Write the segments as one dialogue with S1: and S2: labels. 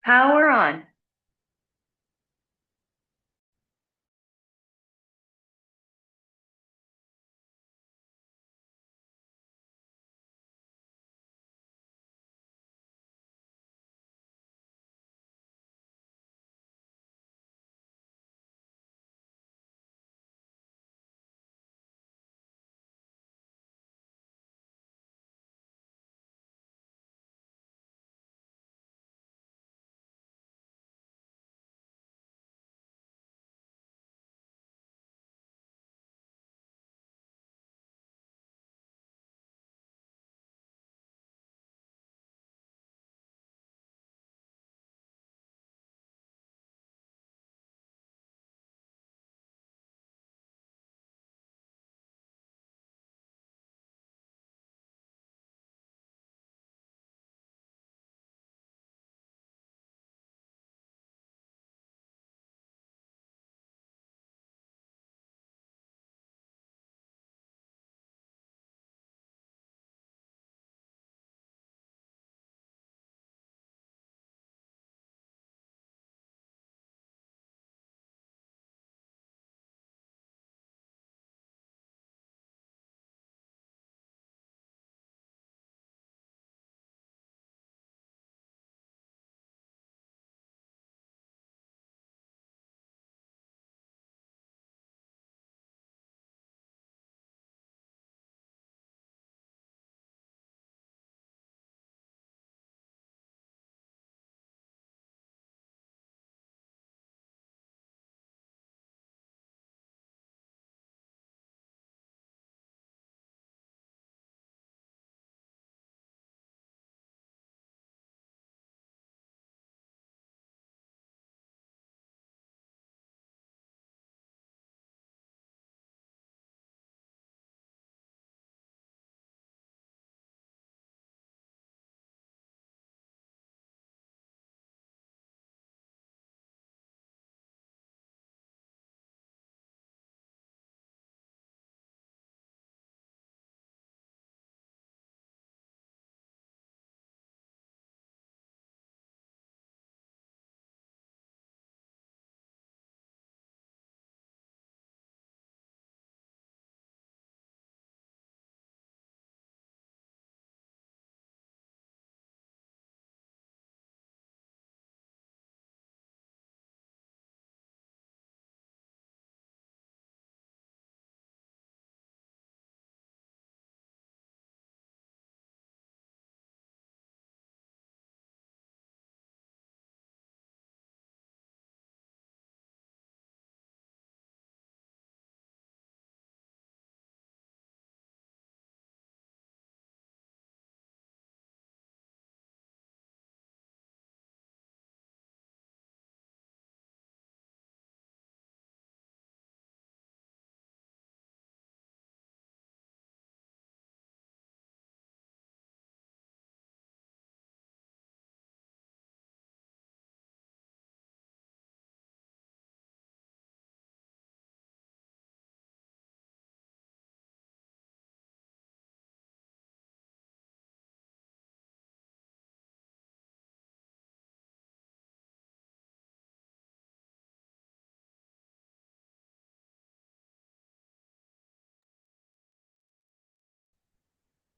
S1: Power on.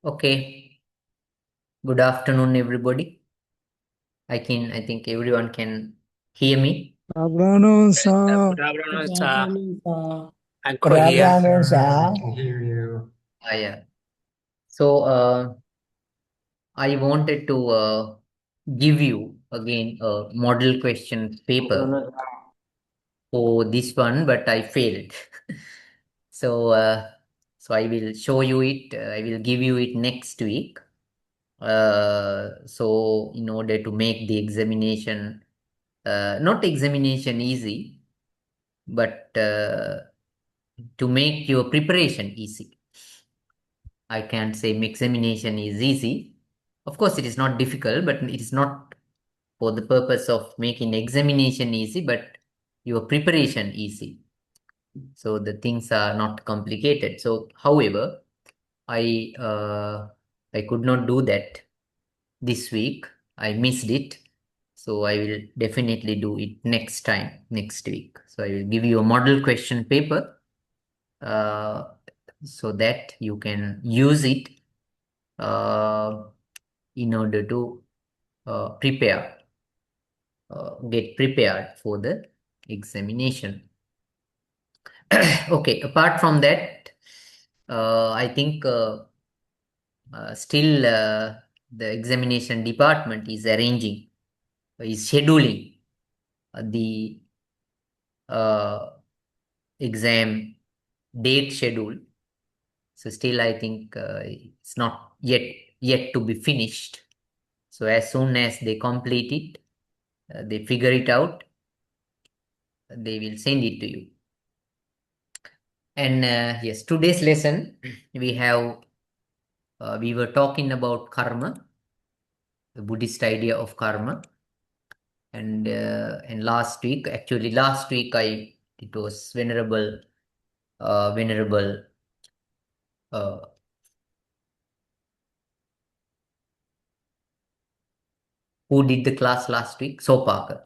S2: Okay. Good afternoon, everybody. I think everyone can hear me.
S3: Afternoon, sir.
S4: Good afternoon,
S5: Good
S4: sir.
S5: afternoon, sir.
S4: Uncle
S3: Good
S4: here.
S3: afternoon, sir.
S6: I can hear you.
S2: Yeah. So I wanted to give you again a model question paper for this one, but I failed. So so I will show you it. I will give you it next week. So in order to make the examination, not examination easy, but to make your preparation easy. I can't say examination is easy. Of course, it is not difficult, but it is not for the purpose of making examination easy, but your preparation easy. So the things are not complicated. So, however, I I could not do that this week. I missed it. So I will definitely do it next time, next week. So I will give you a model question paper so that you can use it uh, in order to prepare, get prepared for the examination. Okay, apart from that, I think still the examination department is scheduling the uh, exam date schedule. So still, I think it's not yet to be finished. So as soon as they complete it, they figure it out, they will send it to you. And yes, today's lesson we were talking about karma, the Buddhist idea of karma, and last week it was venerable uh, who did the class last week? Sopaka.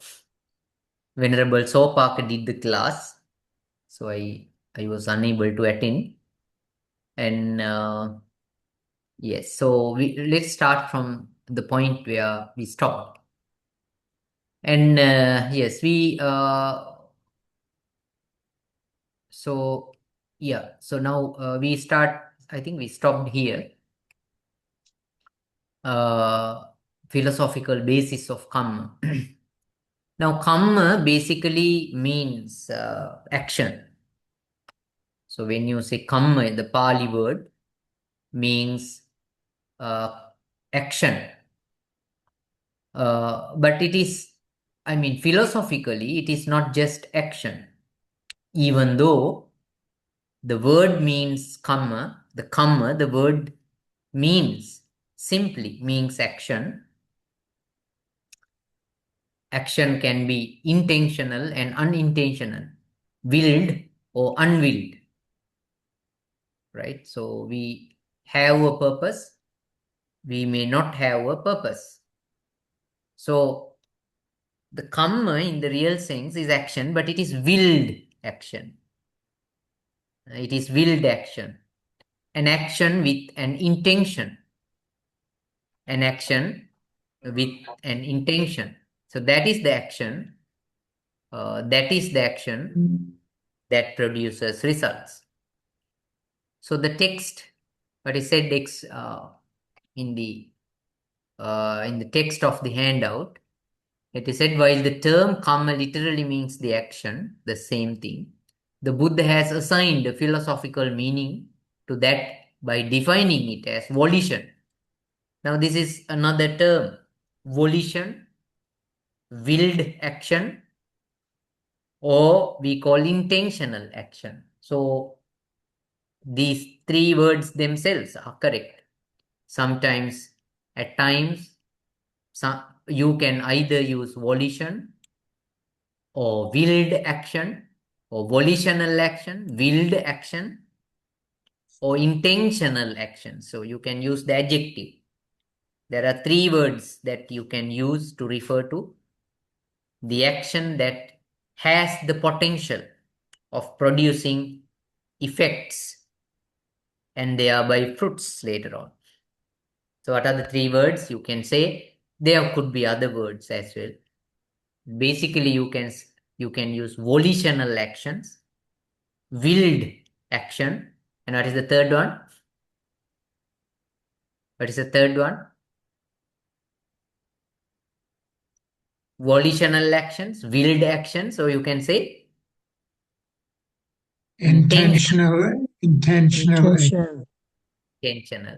S2: Venerable Sopaka did the class, so I was unable to attend. And yes, so let's start from the point where we stopped. And yes, so yeah, so now we start. I think we stopped here. Uh, Philosophical basis of kamma. Now, kamma basically means action. So when you say kamma, the Pali word means uh, action. But it is, I mean, philosophically, it is not just action. Even though the word means the word simply means action. Action can be intentional and unintentional, willed or unwilled, right? So we have a purpose, we may not have a purpose. So the kamma in the real sense is action, but it is willed action. It is willed action, an action with an intention, an action with an intention. So that is the action. That is the action that produces results. So the text, what I said in the text of the handout, it is said while the term karma literally means the action, the same thing, the Buddha has assigned a philosophical meaning to that by defining it as volition. Now this is another term, volition, willed action, or we call intentional action. So these three words themselves are correct. Sometimes, at times, you can either use volition or willed action, or volitional action, willed action, or intentional action. So you can use the adjective. There are three words that you can use to refer to the action that has the potential of producing effects and thereby fruits later on. So what are the three words? You can say there could be other words as well. Basically, you can use volitional actions, willed action, and what is the third one? What is the third one? Volitional actions, willed actions. So you can say
S1: Intentional.
S2: intentional.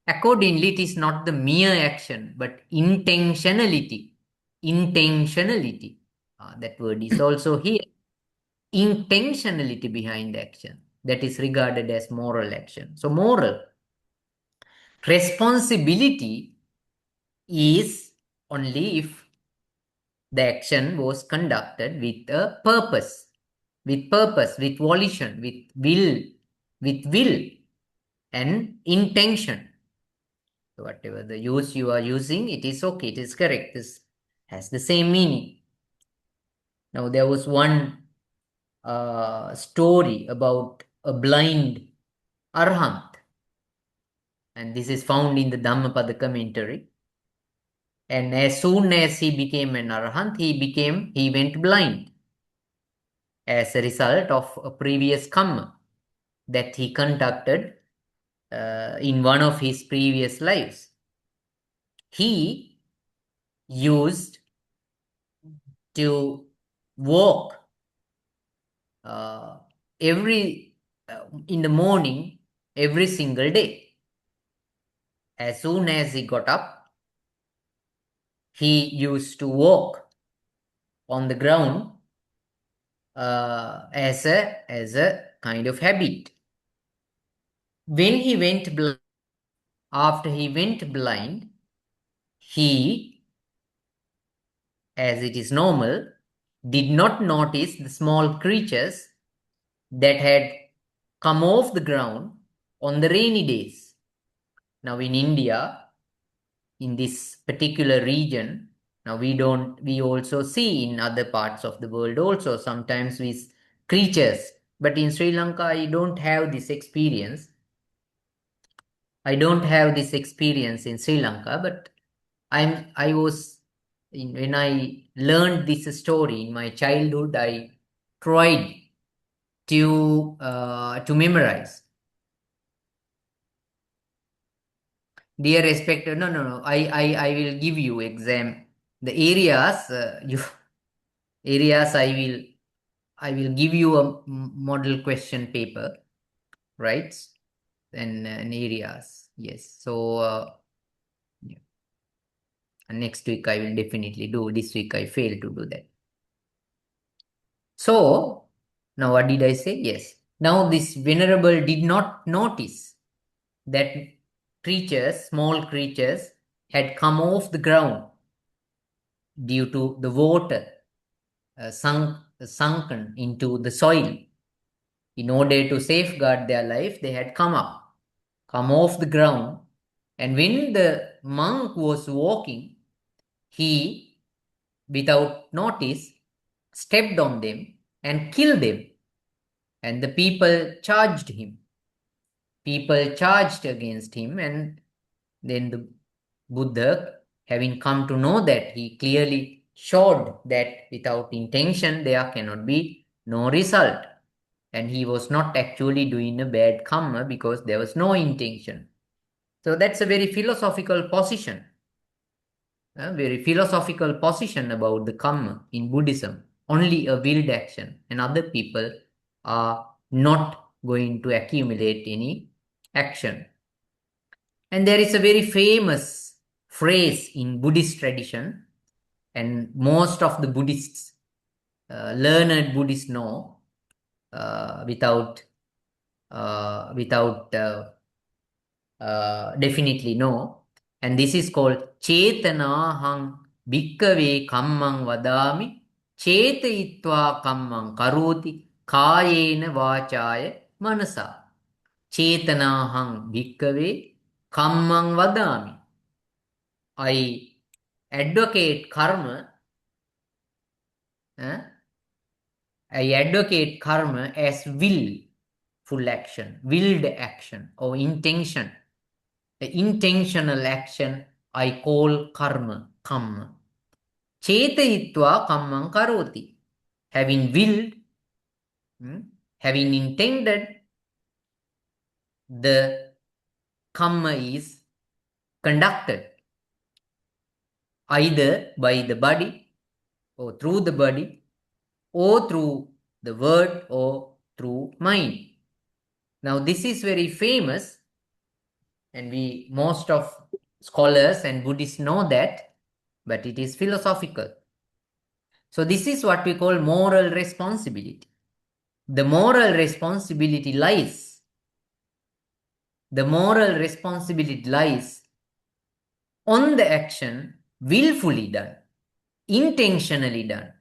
S2: Accordingly, it is not the mere action, but intentionality. Intentionality. That word is also here. Intentionality behind the action. That is regarded as moral action. So, moral responsibility is only if the action was conducted with a purpose, with volition, with will and intention. So whatever the use you are using, it is okay, it is correct. This has the same meaning. Now, there was one story about a blind arhat, and this is found in the Dhammapada commentary. And as soon as he became an arhat, he went blind as a result of a previous kamma that he conducted in one of his previous lives. He used to walk every in the morning every single day. As soon as he got up, he used to walk on the ground as a kind of habit. When he went blind, after he went blind, he, as it is normal, did not notice the small creatures that had come off the ground on the rainy days. Now in India, in this particular region, now we also see in other parts of the world also sometimes with creatures, but in Sri Lanka I don't have this experience. I don't have this experience in Sri Lanka, but when I learned this story in my childhood, I tried to memorize. Dear respected, no. I will give you exam. The areas areas I will give you a model question paper, right? And areas, yes. So yeah. And next week I will definitely do. This week I failed to do that. So now what did I say? Yes. Now this venerable did not notice that creatures, small creatures, had come off the ground due to the water sunken into the soil. In order to safeguard their life, they had come off the ground. And when the monk was walking, he, without notice, stepped on them and killed them. And the people charged him. People charged against him, and then the Buddha, having come to know that, he clearly showed that without intention there cannot be no result. And he was not actually doing a bad karma because there was no intention. So that's a very philosophical position. A very philosophical position about the karma in Buddhism. Only a willed action, and other people are not going to accumulate any action. And there is a very famous phrase in Buddhist tradition, and most of the Buddhists, learned Buddhists know without definitely know. And this is called Chetanahang Bhikkave Kammang Vadami Chetayitva Kammang Karoti Kayena Vachaya Manasa. Chetanahang Bhikkave Kammang Vadami. I advocate karma. I advocate karma as willful action, willed action, or intention. The intentional action I call karma, kamma. Chetayitva kammang karoti. Having willed, having intended, the kamma is conducted either by the body or through the body or through the word or through mind. Now this is very famous, and most of scholars and Buddhists know that, but it is philosophical. So this is what we call moral responsibility. The moral responsibility lies on the action willfully done, intentionally done.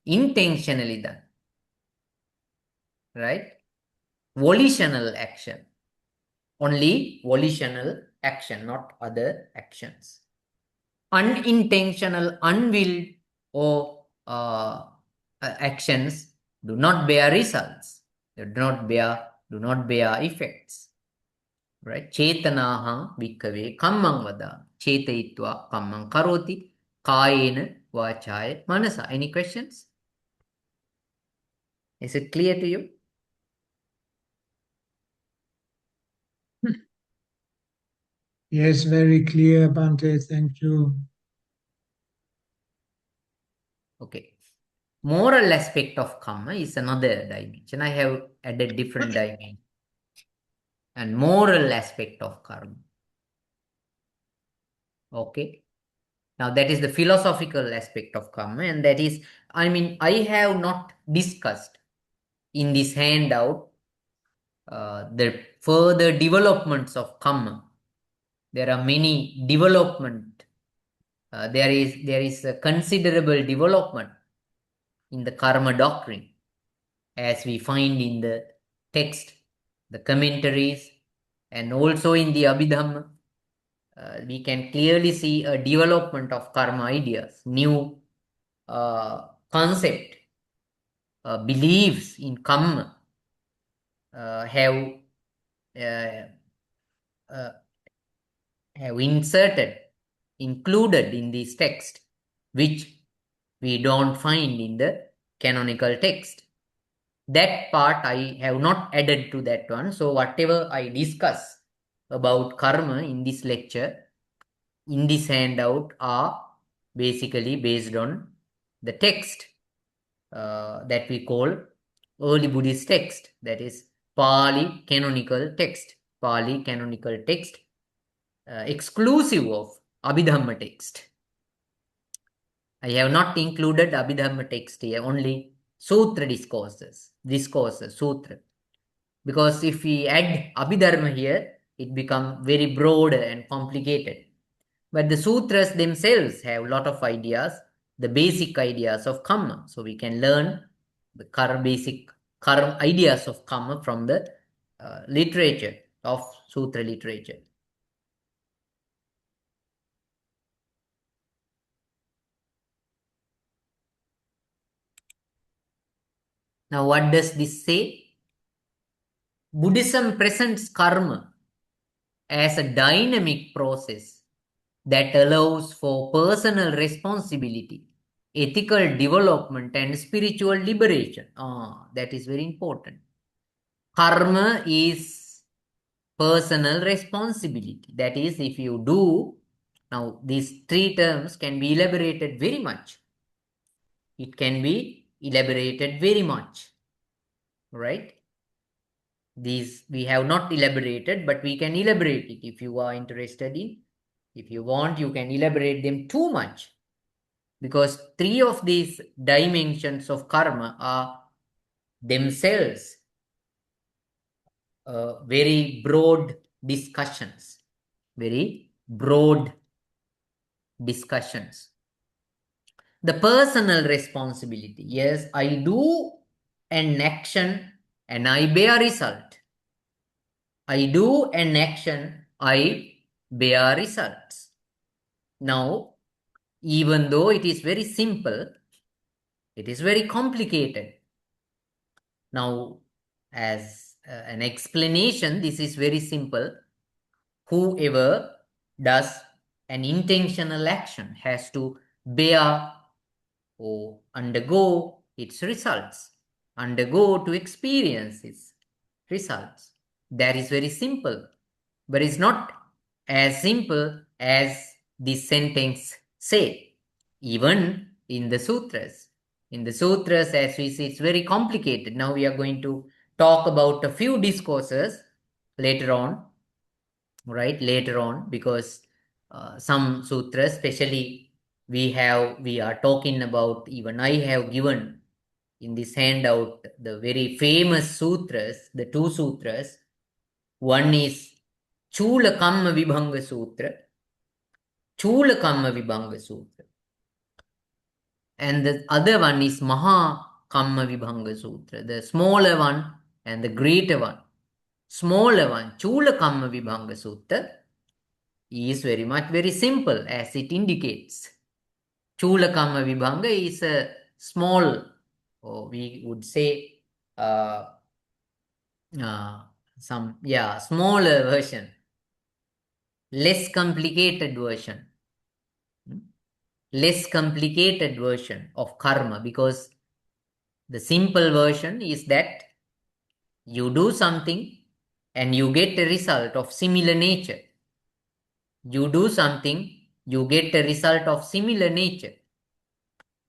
S2: Intentionally done. Right? Volitional action. Only volitional action, not other actions. unintentional, unwilled, or actions do not bear results. They do not bear effects. Right? Chetanaha bhikkhave kammang vada. Chetayitva kammang karoti. Kayena vachaya manasa. Any questions? Is it clear to you?
S3: Yes, very clear, Bante. Thank you.
S2: Okay. Moral aspect of kamma is another dimension. I have added different dimension. And moral aspect of karma. Okay. Now that is the philosophical aspect of karma, and that is, I have not discussed in this handout the further developments of karma. There are many development. There is a considerable development in the karma doctrine, as we find in the text, the commentaries, and also in the Abhidhamma. We can clearly see a development of karma ideas, new concept, beliefs in karma have uh, uh, included in this text, which we don't find in the canonical text. That part I have not added to that one. So whatever I discuss about karma in this lecture, in this handout, are basically based on the text that we call early Buddhist text, that is Pali canonical text. Pali canonical text, exclusive of Abhidhamma text. I have not included Abhidhamma text here, only Sutra discourses, Sutra. Because if we add Abhidharma here, it becomes very broad and complicated. But the sutras themselves have a lot of ideas, the basic ideas of kamma. So we can learn the basic karma ideas of kamma from the literature of sutra literature. Now, what does this say? Buddhism presents karma as a dynamic process that allows for personal responsibility, ethical development, and spiritual liberation. That is very important. Karma is personal responsibility. That is, if you do, now these three terms can be elaborated very much. It can be elaborated very much, right? These we have not elaborated, but we can elaborate it if you are interested in. If you want, you can elaborate them too much, because three of these dimensions of karma are themselves very broad discussions. Very broad discussions. The personal responsibility. Yes, I do an action and I bear result. I do an action, I bear results. Now, even though it is very simple, it is very complicated. Now, as an explanation, this is very simple. Whoever does an intentional action has to bear or undergo its results, undergo to experience its results. That is very simple, but it's not as simple as this sentence say. Even in the sutras, as we see, it's very complicated. Now we are going to talk about a few discourses later on, right? Later on, because some sutras, especially we are talking about, even I have given in this handout the very famous sutras, the two sutras. One is Chula Kamma Vibhanga Sutra, Chula Kamma Vibhanga Sutra, and the other one is Maha Kamma Vibhanga Sutra, the smaller one and the greater one. Smaller one, Chula Kamma Vibhanga Sutra, is very simple as it indicates. Chula kamma vibhanga is a small, or we would say, uh, smaller version, less complicated version, less complicated version of karma, because the simple version is that you do something and you get a result of similar nature. You do something, you get a result of similar nature.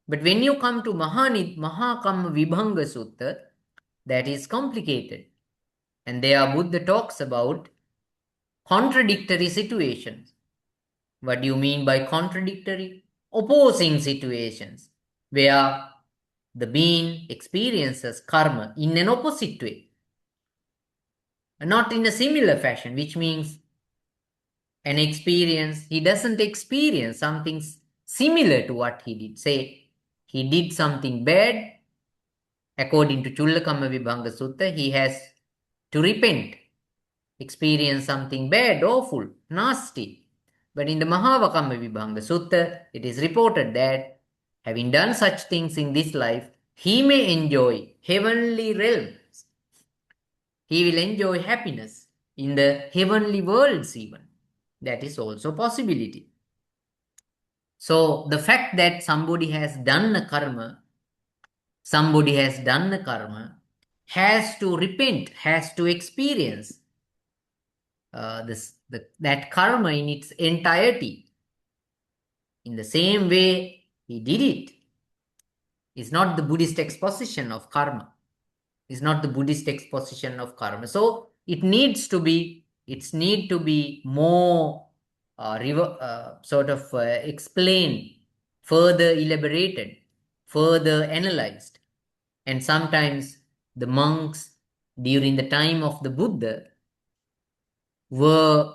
S2: But when you come to Mahakamma Vibhanga Sutta, that is complicated. And there Buddha talks about contradictory situations. What do you mean by contradictory? Opposing situations, where the being experiences karma in an opposite way, not in a similar fashion, which means he doesn't experience something similar to what he did. Say, he did something bad, according to Chullakamma Vibhanga Sutta, he has to repent, experience something bad, awful, nasty. But in the Mahavakamma Vibhanga Sutta, it is reported that having done such things in this life, he may enjoy heavenly realms. He will enjoy happiness in the heavenly worlds even. That is also a possibility. So the fact that somebody has done a karma, has to repent, has to experience that karma in its entirety, in the same way he did it, is not the Buddhist exposition of karma. Is not the Buddhist exposition of karma. So it needs to be, more explained, further elaborated, further analyzed. And sometimes the monks during the time of the Buddha were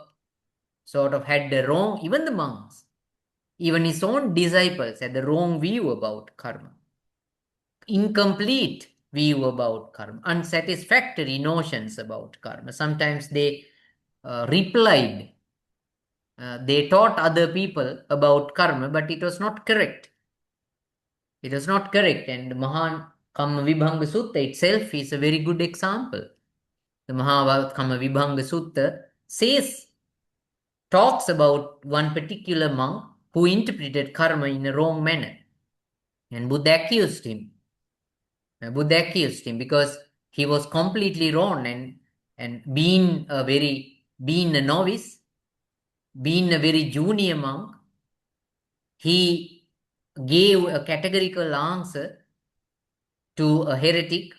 S2: had the wrong, even the monks, even his own disciples had the wrong view about karma, incomplete view about karma, unsatisfactory notions about karma. Sometimes they they taught other people about karma, but it was not correct. It was not correct. And the Mahan Kamma Vibhanga Sutta itself is a very good example. The Kamma Vibhanga Sutta talks about one particular monk who interpreted karma in a wrong manner. And Buddha accused him. Because he was completely wrong, and being a novice, being a very junior monk, he gave a categorical answer to a heretic,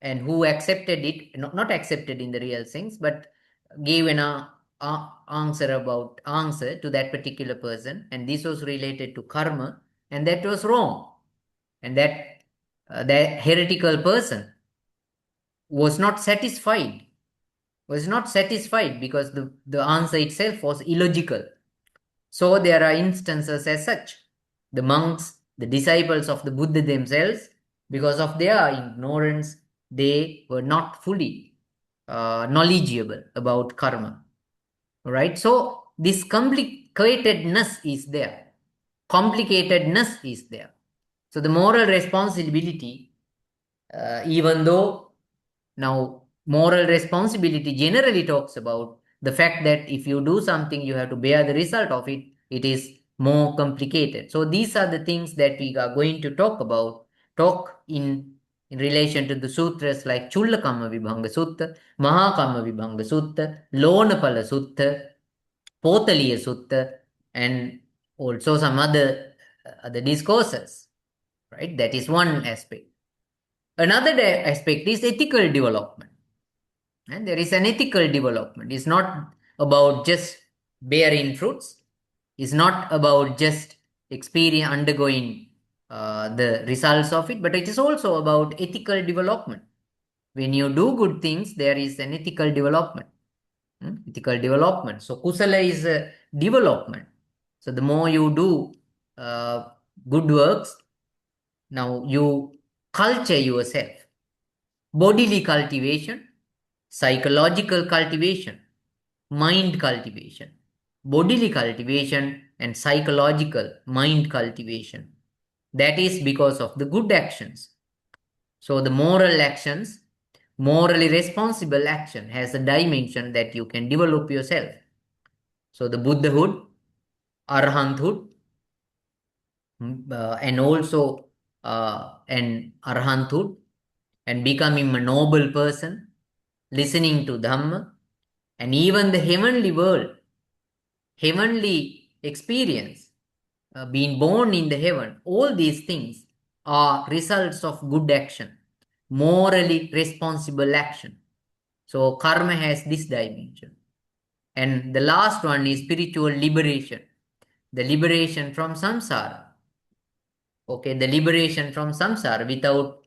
S2: and who accepted it, not accepted in the real sense, but gave an answer to that particular person, and this was related to karma, and that was wrong. And that heretical person was not satisfied because the answer itself was illogical. So there are instances as such. The monks, the disciples of the Buddha themselves, because of their ignorance, they were not fully knowledgeable about karma. Right? So this complicatedness is there. So the moral responsibility, even though now moral responsibility generally talks about the fact that if you do something, you have to bear the result of it. It is more complicated. So these are the things that we are going to talk in relation to the sutras like Chullakamma Vibhanga Sutta, Mahakamma Vibhanga Sutta, Lonapala Sutta, Potaliya Sutta, and also some other discourses. Right? That is one aspect. Another aspect is ethical development. And there is an ethical development. It's not about just bearing fruits. It's not about just undergoing the results of it, but it is also about ethical development. When you do good things, there is an ethical development. Ethical development. So kusala is a development. So the more you do good works, now you culture yourself. Bodily cultivation, psychological cultivation, mind cultivation. bodily cultivation, and psychological mind cultivation. That is because of the good actions. So the moral actions, morally responsible action has a dimension that you can develop yourself. So the Buddhahood, Arhanthood, and also an Arhanthood, and becoming a noble person, listening to Dhamma, and even the heavenly world, heavenly experience, being born in the heaven, all these things are results of good action, morally responsible action. So karma has this dimension. And the last one is spiritual liberation, the liberation from samsara. Okay, the liberation from samsara. Without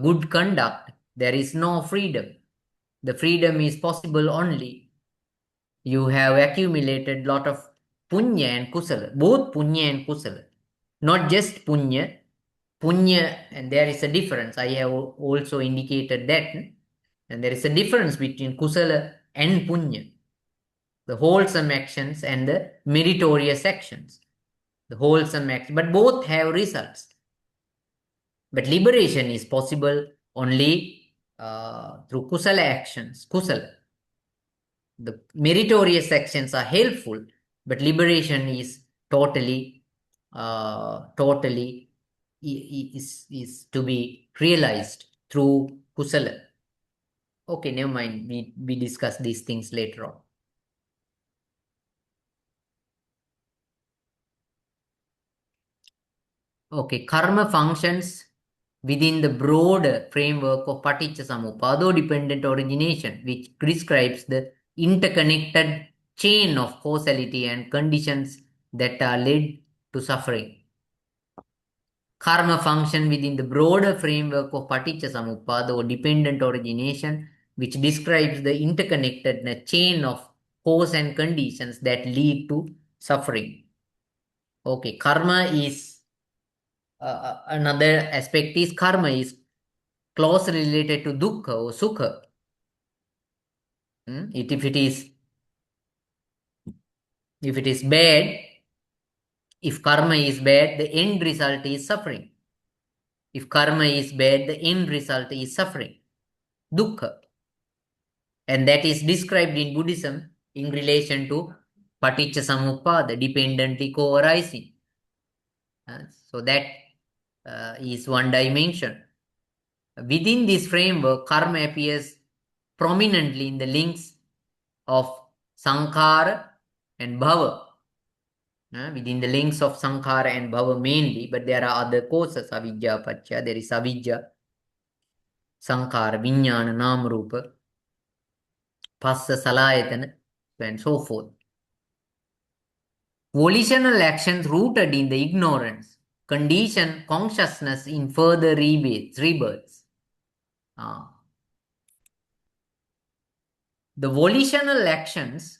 S2: good conduct, there is no freedom. The freedom is possible only you have accumulated lot of punya and kusala, both punya and kusala, not just punya. Punya, and there is a difference. I have also indicated that, and there is a difference between kusala and punya, the wholesome actions and the meritorious actions. The wholesome acts, but both have results. But liberation is possible only through kusala actions. Kusala. The meritorious actions are helpful, but liberation is totally is to be realized through kusala. Okay, never mind. We discuss these things later on. Okay, karma functions within the broader framework of Paticca Samuppada, dependent origination, which describes the interconnected chain of causality and conditions that are led to suffering. Karma function within the broader framework of Paticca Samuppada or dependent origination, which describes the interconnected chain of cause and conditions that lead to suffering. Okay, karma is another aspect is karma is closely related to dukkha or sukha. If it is bad, if karma is bad, the end result is suffering. If karma is bad, the end result is suffering, dukkha. And that is described in Buddhism in relation to paticca samuppada, dependently co-arising. So that is one dimension. Within this framework, karma appears prominently in the links of sankhara and bhava. Within the links of sankhara and bhava mainly, but there are other causes, avidya, paccaya, there is avidya, sankhara, vijnana, nama, rupa, phassa, salayatana, and so forth. Volitional actions rooted in the ignorance condition consciousness in further rebirths. The volitional actions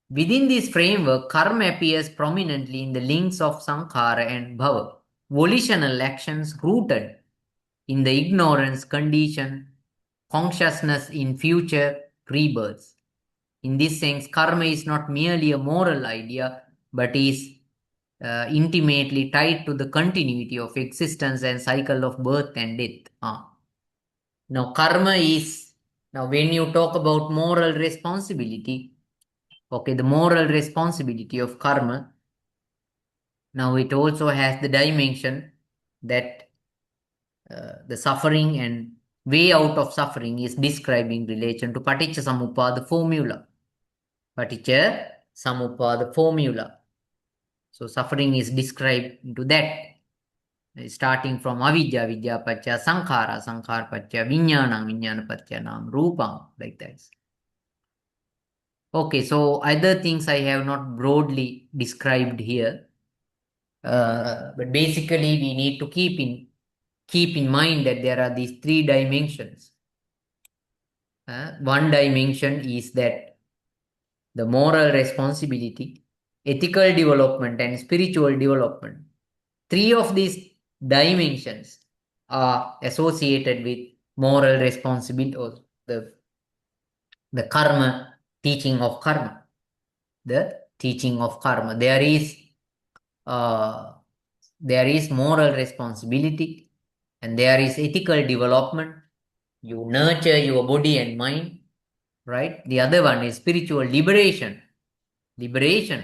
S2: within this framework, karma appears prominently in the links of sankhara and bhava. Volitional actions rooted in the ignorance condition consciousness in future rebirths. In this sense, karma is not merely a moral idea, but is intimately tied to the continuity of existence and cycle of birth and death. Now, karma is, now when you talk about moral responsibility, okay, the moral responsibility of karma, now it also has the dimension that the suffering and way out of suffering is described in relation to Paticca Samuppada formula. Paticca Samuppada formula. So suffering is described into that, starting from avidya, vidya paccaya sankhara, sankhara paccaya vijnana, vijnana paccaya nam rupam, like that. Okay, so other things I have not broadly described here, but basically we need to keep in mind that there are these three dimensions. One dimension is that the moral responsibility, ethical development, and spiritual development. Three of these dimensions are associated with moral responsibility or the karma, teaching of karma. the teaching of karma. Uh, there is moral responsibility and there is ethical development. You nurture your body and mind, right? The other one is spiritual liberation. Liberation.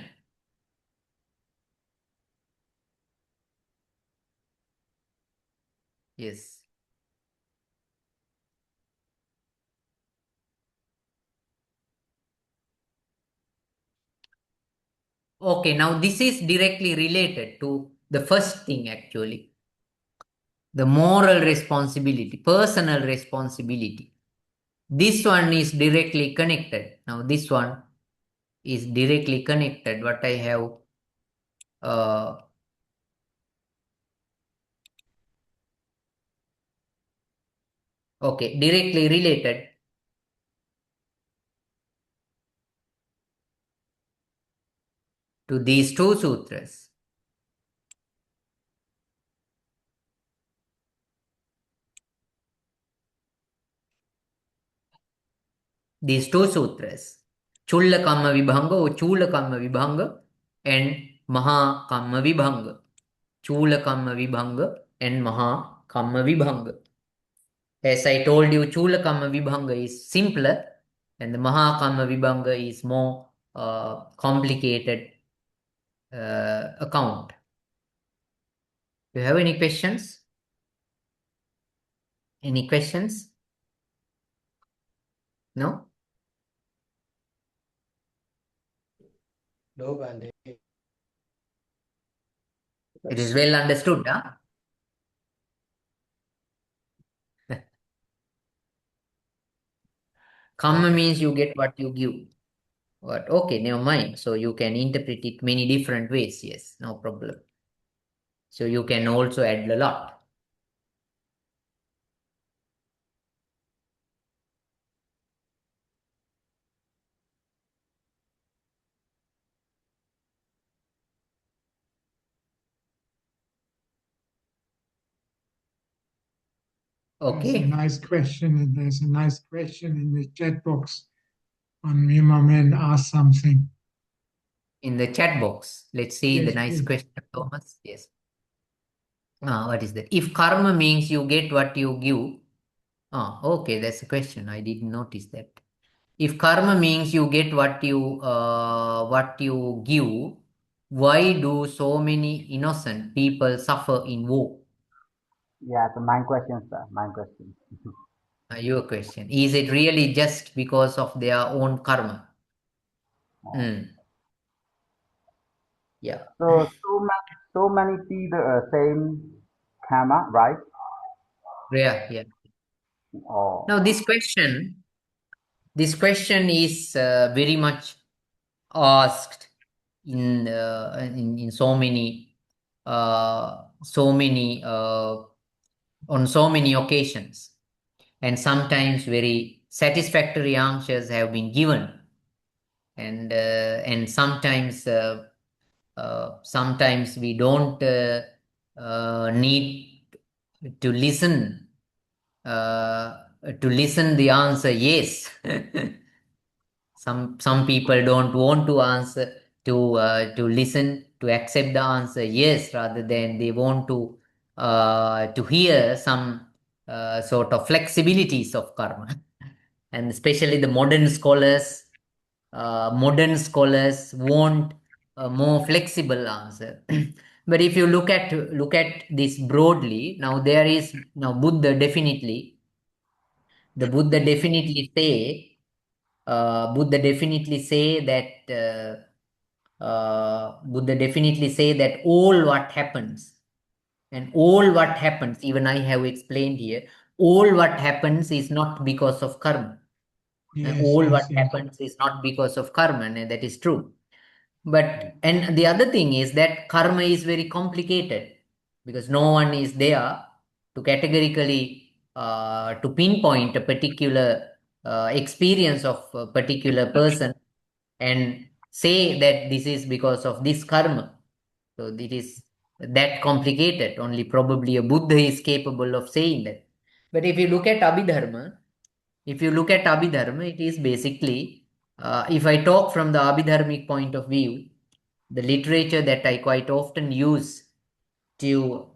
S2: Yes. Okay, now this is directly related to the first thing actually. The moral responsibility, personal responsibility. This one is directly connected. Now, this one is directly connected. What I have, uh, okay, directly related to these two sutras. These two sutras, Chulla Kamma Vibhanga or Chula Kamma Vibhanga and Maha Kamma Vibhanga. Chula Kamma Vibhanga and Maha Kamma Vibhanga. As I told you, Chula Kamma Vibhanga is simpler and the Maha Kamma Vibhanga is more complicated account. Do you have any questions? Any questions? No?
S1: No, Bande.
S2: It is well understood, huh? Karma means you get what you give. But okay, never mind. So you can interpret it many different ways. Yes, no problem. So you can also add a lot.
S3: There's a
S2: Okay.
S3: nice question, and there's a nice question in the chat box. On Mimamen asked something.
S2: In the chat box, let's see the
S3: Yes,
S2: nice
S3: please.
S2: question, Thomas. Yes. What is that? If karma means you get what you give. Okay, that's a question. I didn't notice that. If karma means you get what you give, why do so many innocent people suffer in war?
S4: Yeah, so my question, sir. My question.
S2: Your question. Is it really just because of their own karma?
S4: Oh.
S2: Mm. Yeah.
S4: So many see the same kamma, right?
S2: Yeah. Yeah.
S4: Oh,
S2: Now this question is very much asked in so many on so many occasions, and sometimes very satisfactory answers have been given, and sometimes we don't need to uh, listen the answer yes. Some people don't want to answer to listen to accept the answer yes, rather than they want to hear some sort of flexibilities of karma. And especially the modern scholars want a more flexible answer. But if you look at this broadly, now there is now Buddha definitely say Buddha definitely say that all what happens, and all what happens, even I have explained here, all what happens is not because of karma.
S3: Yes,
S2: All what
S3: yes, yes.
S2: happens is not because of karma, and that is true. But and the other thing is that karma is very complicated, because no one is there to categorically to pinpoint a particular experience of a particular person and say that this is because of this karma. So it is that complicated. Only probably a Buddha is capable of saying that. But if you look at Abhidharma, it is basically if I talk from the Abhidharmic point of view, the literature that I quite often use to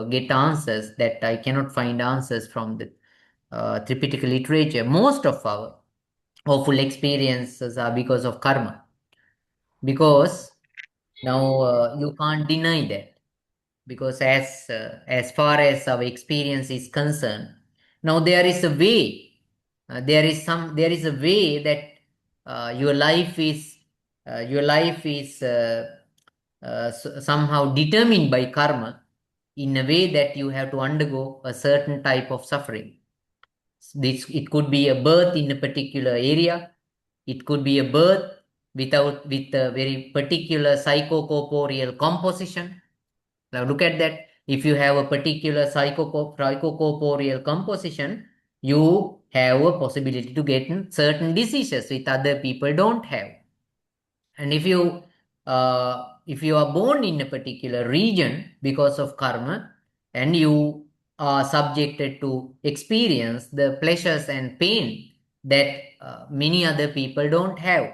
S2: get answers, that I cannot find answers from the Tripitaka literature. Most of our awful experiences are because of karma. Because now you can't deny that. Because as far as our experience is concerned, now there is a way. There is a way that your life is somehow determined by karma, in a way that you have to undergo a certain type of suffering. It could be a birth in a particular area. It could be a birth with a very particular psychocorporeal composition. Now look at that. If you have a particular psychocorporeal composition, you have a possibility to get certain diseases which other people don't have. And if you are born in a particular region because of karma, and you are subjected to experience the pleasures and pain that many other people don't have.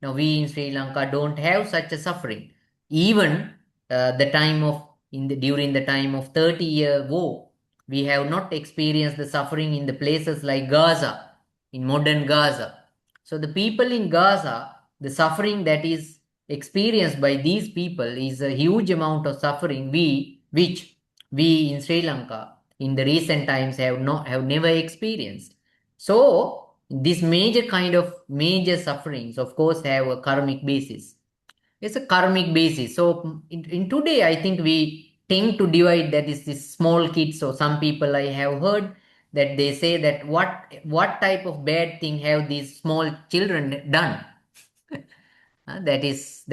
S2: Now we in Sri Lanka don't have such a suffering. Even the time of during the time of 30-year war, we have not experienced the suffering in the places like Gaza, in modern Gaza. So the people in Gaza, the suffering that is experienced by these people is a huge amount of suffering which we in Sri Lanka in the recent times have never experienced. So this major sufferings, of course, have a karmic basis. It's a karmic basis. So in today, I think we tend to divide that is this small kids. So some people I have heard that they say that what type of bad thing have these small children done? That is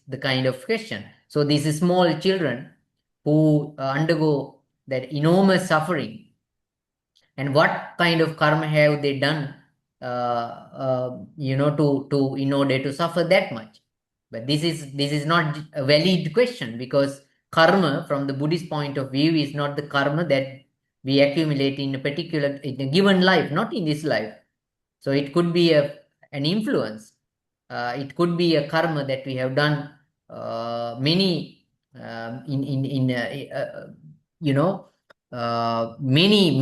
S2: the kind of question. So these small children who undergo that enormous suffering, and what kind of karma have they done, to in order to suffer that much? But this is not a valid question, because karma from the Buddhist point of view is not the karma that we accumulate in a given life, not in this life. So it could be an influence. It could be a karma that we have done many in you know many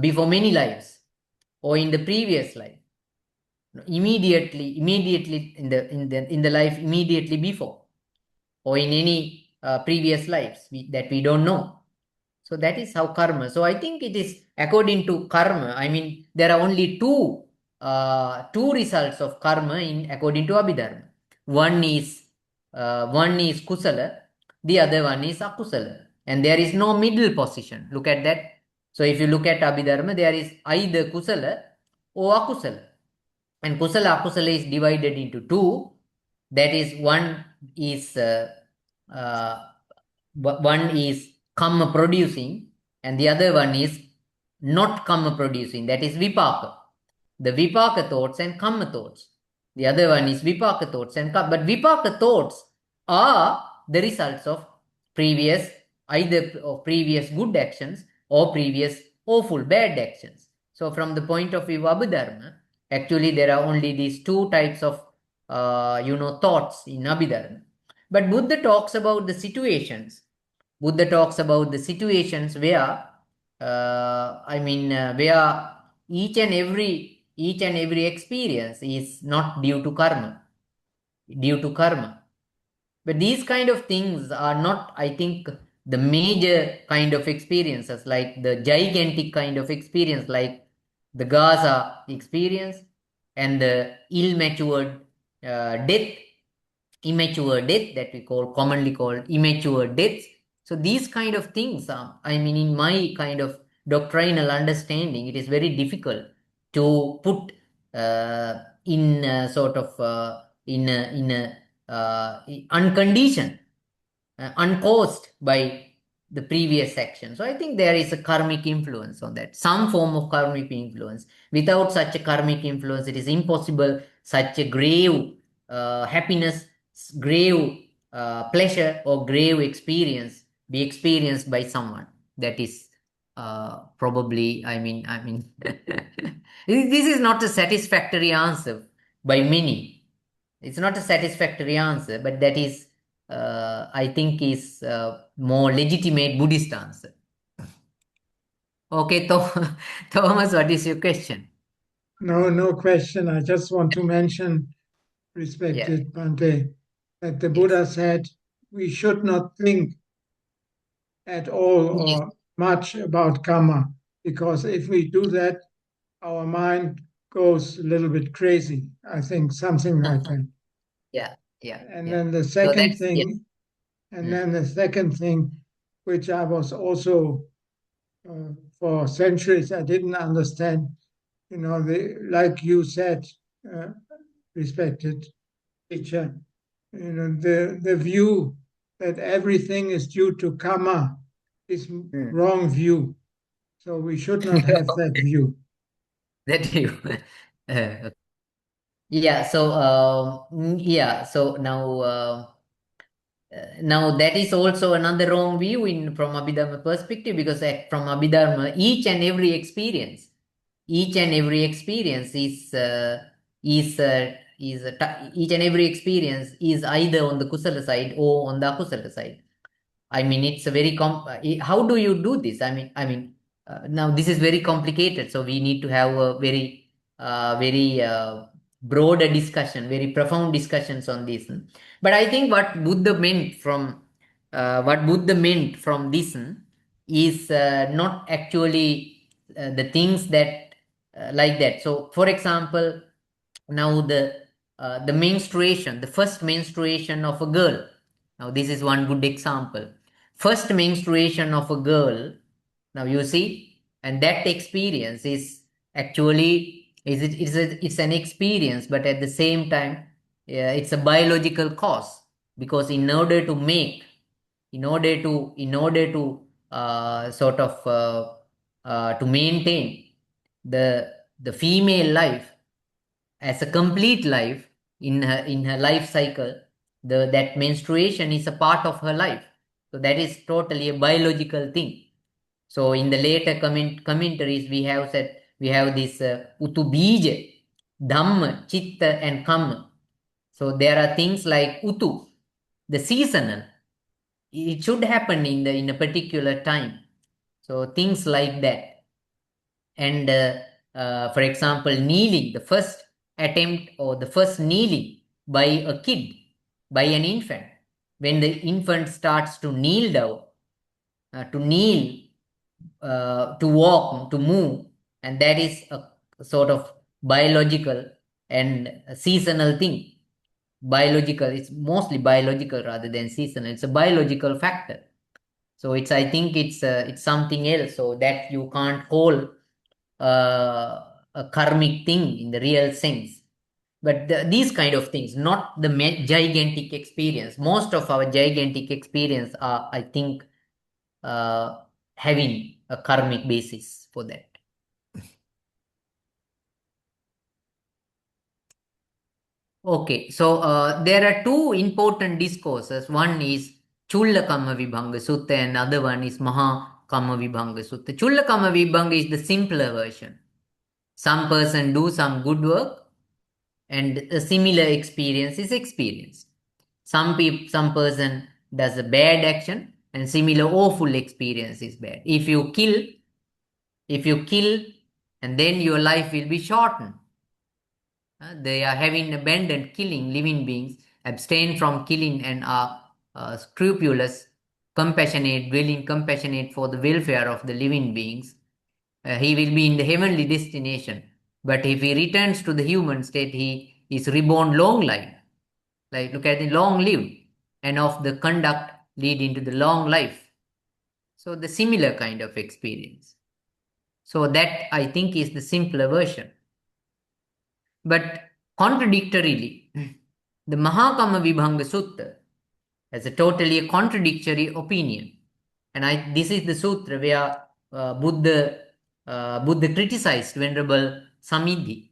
S2: before many lives, or in the previous life, immediately in the life immediately before, or in any previous lives that we don't know. So that is how karma. So I think it is according to karma. I mean, there are only two results of karma in according to Abhidharma. One is kusala, the other one is akusala, and there is no middle position. Look at that. So if you look at Abhidharma, there is either kusala or akusala, and kusala akusala is divided into two. That is, uh, one is kamma producing, and the other one is not kamma producing, that is vipaka. The vipaka thoughts and kamma thoughts. The other one is vipaka thoughts and kamma. But vipaka thoughts are the results of either of previous good actions or previous awful bad actions. So from the point of view of Abhidharma, actually there are only these two types of thoughts in Abhidharma. But Buddha talks about the situations. Buddha talks about the situations where, where each and every experience is not due to karma, But these kind of things are not, I think, the major kind of experiences, like the gigantic kind of experience, like the Gaza experience and the ill-matured death, immature death that we commonly call immature death. So these kind of things, in my kind of doctrinal understanding, it is very difficult to put in a sort of in a unconditioned, uncaused by the previous action. So I think there is a karmic influence on that, some form of karmic influence. Without such a karmic influence, it is impossible such a grave happiness, grave pleasure, or grave experience be experienced by someone. That is probably, this is not a satisfactory answer by many. It's not a satisfactory answer, but that is, I think, is more legitimate Buddhist answer. Okay, Thomas, what is your question?
S3: No question. I just want to mention,
S2: Yeah.
S3: respected Bhante, that the
S2: Yes.
S3: Buddha said we should not think at all
S2: Yes.
S3: or much about kamma, because if we do that, our mind goes a little bit crazy. I think something like that.
S2: Yeah. Yeah.
S3: And
S2: Yeah.
S3: then the
S2: So
S3: second
S2: that's, yeah.
S3: thing, which I was also for centuries I didn't understand, like you said, uh, respected teacher, the view that everything is due to karma is
S2: Mm.
S3: wrong view. So we should not have that view.
S2: That you. Okay. Yeah. So, yeah. So now that is also another wrong view in from Abhidharma perspective, because from Abhidharma, each and every experience each and every experience is either on the kusala side or on the akusala side. I mean, it's a very how do you do this? Now this is very complicated, so we need to have a very broader discussion, very profound discussions on this. But I think what Buddha meant from this is not actually the things that like that. So, for example, now the menstruation, the first menstruation of a girl. Now, this is one good example. First menstruation of a girl. Now you see, and that experience is actually it's an experience, but at the same time, it's a biological cause, because in order to sort of to maintain the female life as a complete life in her life cycle, that menstruation is a part of her life. So that is totally a biological thing. So in the later commentaries, we have said we have this utu bija, dhamma, chitta, and kamma. So there are things like utu, the seasonal. It should happen in a particular time. So things like that. And for example, kneeling, the first attempt or the first kneeling by a kid, by an infant, when the infant starts to kneel down, to kneel, to walk, to move, and that is a sort of biological and a seasonal thing. Biological, it's mostly biological rather than seasonal. It's a biological factor. So I think it's something else, so that you can't call a karmic thing in the real sense. But these kind of things, not the gigantic experience. Most of our gigantic experience are, I think, uh, having a karmic basis for that. Okay, so there are two important discourses. One is Chulla Kamma Vibhanga Sutta, and other one is Maha Kamma Vibhanga Sutta. Chulla Kamma Vibhanga is the simpler version. Some person do some good work, and a similar experience is experienced. Some person does a bad action, and similar awful experience is bad. If you kill, and then your life will be shortened. They are having abandoned killing living beings, abstain from killing, and are scrupulous, compassionate, willing, compassionate for the welfare of the living beings. He will be in the heavenly destination. But if he returns to the human state, he is reborn long life. Like, look at the long live, and of the conduct lead into the long life. So the similar kind of experience. So that, I think, is the simpler version. But contradictorily, the Mahakamma Vibhanga Sutta has a totally contradictory opinion. And this is the sutra where Buddha criticized Venerable Samidhi.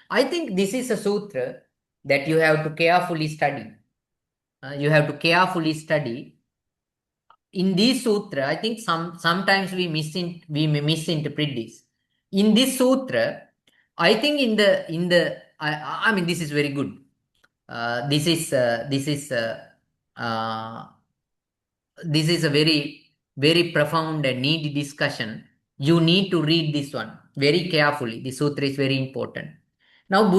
S2: I think this is a sutra that you have to carefully study. You have to carefully study in this sutra, I think sometimes we may misinterpret this. In this sutra, I think I mean, this is very good. This is a very profound and needy discussion. You need to read this one very carefully. The sutra is very important. Now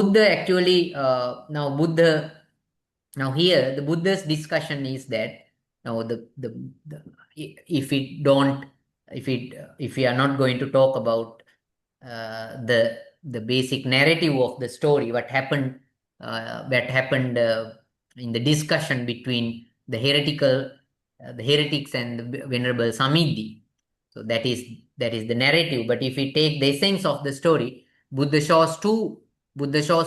S2: here the Buddha's discussion is that now the if we don't if we are not going to talk about the basic narrative of the story, what happened in the discussion between the heretics and the Venerable Samidhi. So that is the narrative. But if we take the essence of the story, Buddha shows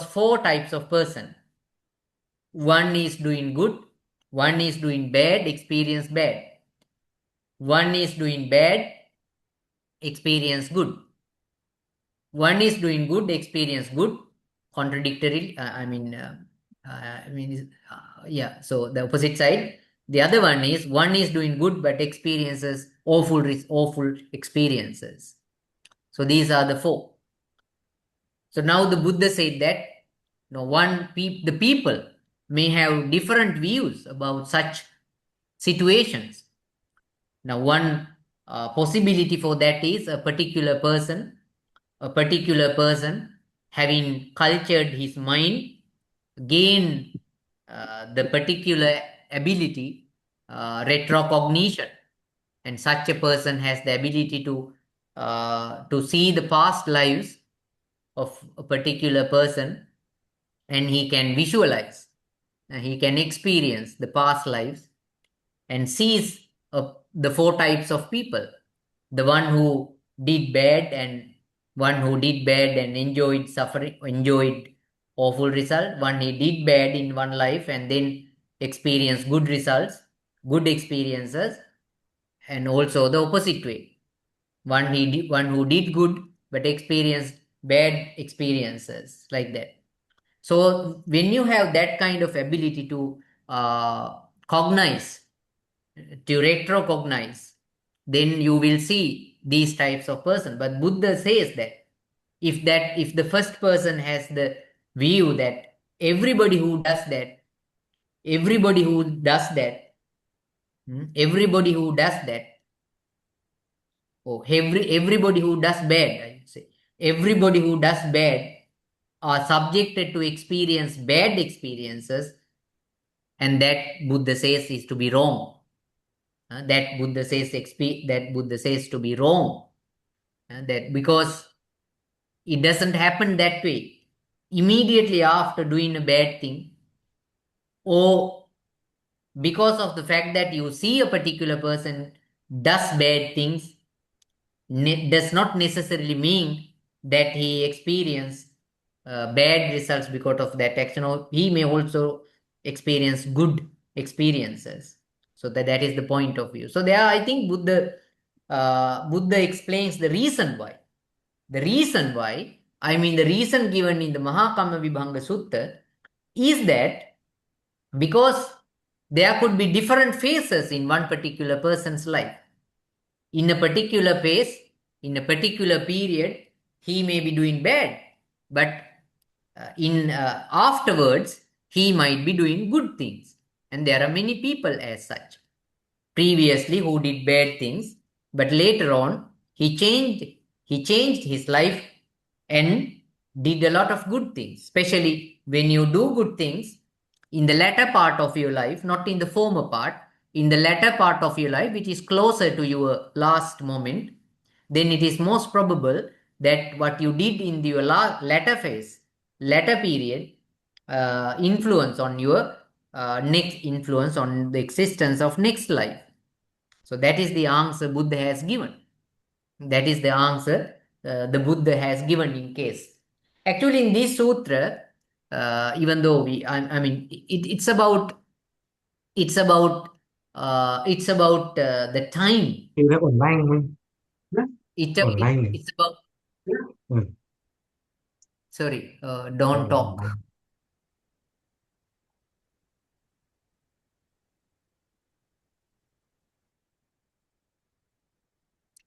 S2: four types of person. One is doing good, one is doing bad, experience bad. One is doing bad, experience good. One is doing good, experience good. Contradictory. Yeah. So the opposite side. The other one is doing good but experiences awful experiences. So these are the four. So now the Buddha said that the people may have different views about such situations. Now one possibility for that is a particular person having cultured his mind gain the particular ability, retrocognition, and such a person has the ability to see the past lives of a particular person, and he can visualize, he can experience the past lives and sees the four types of people: the one who did bad and enjoyed awful result, one he did bad in one life and then experienced good results, good experiences, and also the opposite way, one who did good but experienced bad experiences, like that. So when you have that kind of ability to cognize, to retrocognize, then you will see these types of person. But Buddha says that if the first person has the view that everybody who does that everybody who does that everybody who does that everybody who does bad, I say, everybody who does bad are subjected to experience bad experiences, and that Buddha says is to be wrong. That Buddha says to be wrong. That because it doesn't happen that way. Immediately after doing a bad thing, or because of the fact that you see a particular person does bad things, does not necessarily mean that he experienced bad results because of that action, or he may also experience good experiences. So that is the point of view. So there, I think Buddha explains the reason why. The reason given in the Mahakamma Vibhanga Sutta is that because there could be different phases in one particular person's life. In a particular phase, in a particular period, he may be doing bad, but afterwards, he might be doing good things. And there are many people as such. Previously who did bad things, but later on he changed his life and did a lot of good things. Especially when you do good things in the latter part of your life, not in the former part, in the latter part of your life, which is closer to your last moment, then it is most probable that what you did in your latter period, influence on your influence on the existence of next life. So that is the answer Buddha has given. That is the answer the Buddha has given in case. Actually, in this sutra, even though it's about the time.
S5: Thì nó online không?
S2: It's about.
S5: Ừ.
S2: Sorry, don't talk.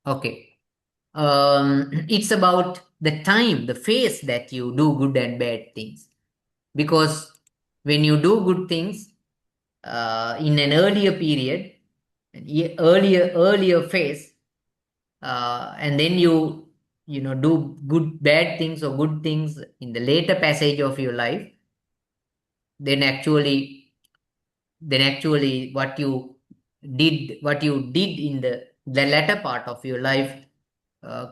S2: Okay. It's about the time, the phase that you do good and bad things. Because when you do good things in an earlier period, earlier phase, and then you do bad things or good things in the later passage of your life, then actually what you did in the latter part of your life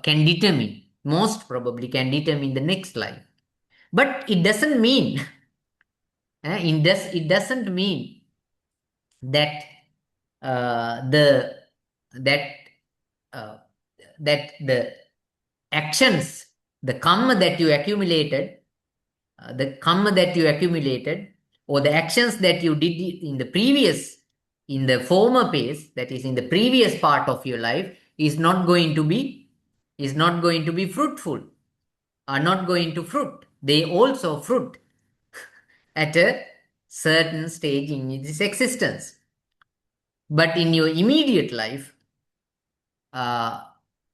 S2: can determine, most probably can determine the next life. But it doesn't mean it doesn't mean that the that uh, that the actions, the kamma that you accumulated, or the actions that you did in the former phase, that is in the previous part of your life, is not going to be fruitful, are not going to fruit. They also fruit at a certain stage in this existence. But in your immediate life,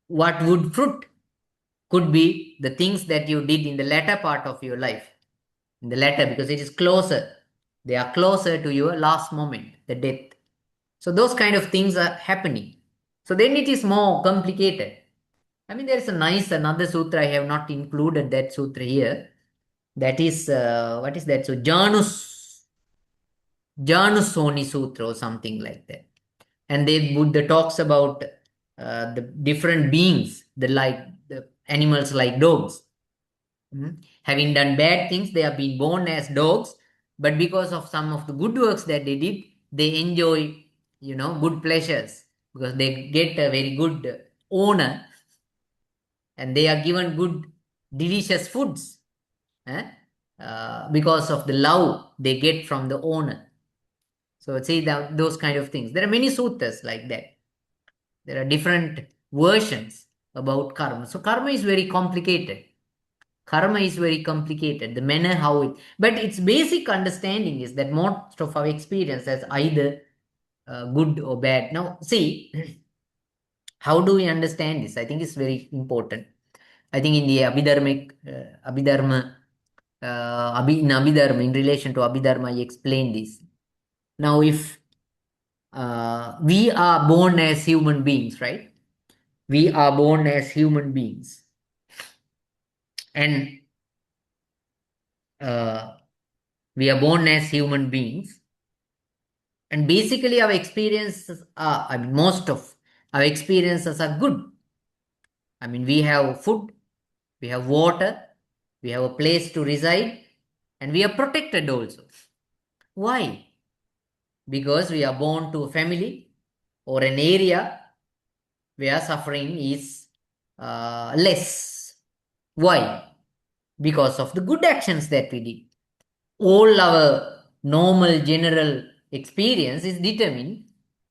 S2: what would fruit could be the things that you did in the latter part of your life. In the latter, because it is closer. They are closer to your last moment, the death. So those kind of things are happening. So then it is more complicated. I mean, there is another sutra. I have not included that sutra here. That is, what is that? So Janusoni Sutra or something like that. And Buddha talks about the different beings, the animals like dogs. Having done bad things, they have been born as dogs, but because of some of the good works that they did, they enjoy, good pleasures, because they get a very good owner, and they are given good, delicious foods, because of the love they get from the owner. So see those kind of things. There are many suttas like that. There are different versions about karma. So karma is very complicated. The manner how it, but its basic understanding is that most of our experience is either good or bad. Now, see, how do we understand this? I think it's very important. I think in the Abhidharma, in relation to Abhidharma, I explained this. Now, if we are born as human beings, right? We are born as human beings. And we are born as human beings. And basically, our experiences are, I mean, most of our experiences are good. I mean, we have food, we have water, we have a place to reside, and we are protected also. Why? Because we are born to a family or an area where suffering is less. Why? Because of the good actions that we did. All our normal general experience is determined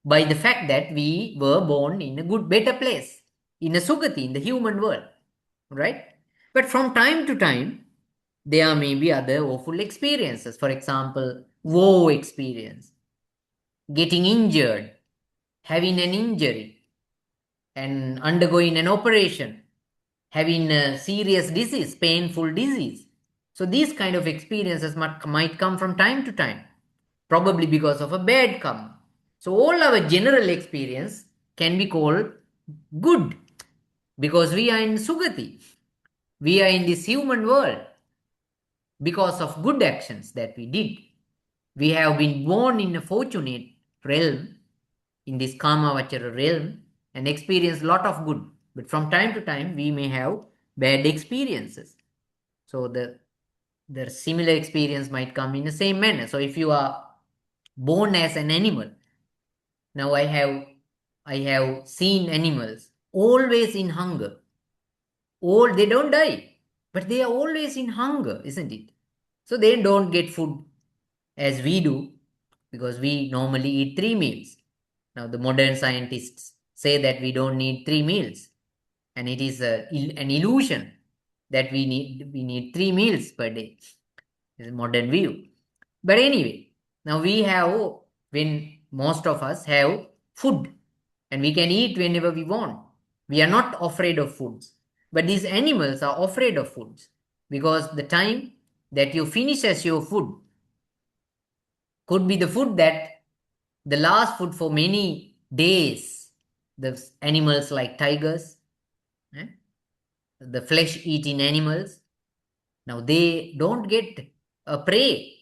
S2: by the fact that we were born in a good, better place, in a sugati, in the human world, right? But from time to time, there may be other awful experiences. For example, war experience, getting injured, having an injury, and undergoing an operation, having a serious disease, painful disease. So these kind of experiences might come from time to time, probably because of a bad karma. So all our general experience can be called good, because we are in Sugati. We are in this human world because of good actions that we did. We have been born in a fortunate realm, in this Kamavachara realm, and experience lot of good. But from time to time, we may have bad experiences. So the similar experience might come in the same manner. So if you are born as an animal, now I have seen animals always in hunger. All they don't die, but they are always in hunger, isn't it? So they don't get food as we do, because we normally eat 3 meals. Now the modern scientists say that we don't need 3 meals, and it is an illusion that we need 3 meals per day. It's a modern view. But anyway, now when most of us have food, and we can eat whenever we want. We are not afraid of foods. But these animals are afraid of foods, because the time that you finish as your food could be the food that the last food for many days. The animals like tigers, the flesh-eating animals, now they don't get a prey.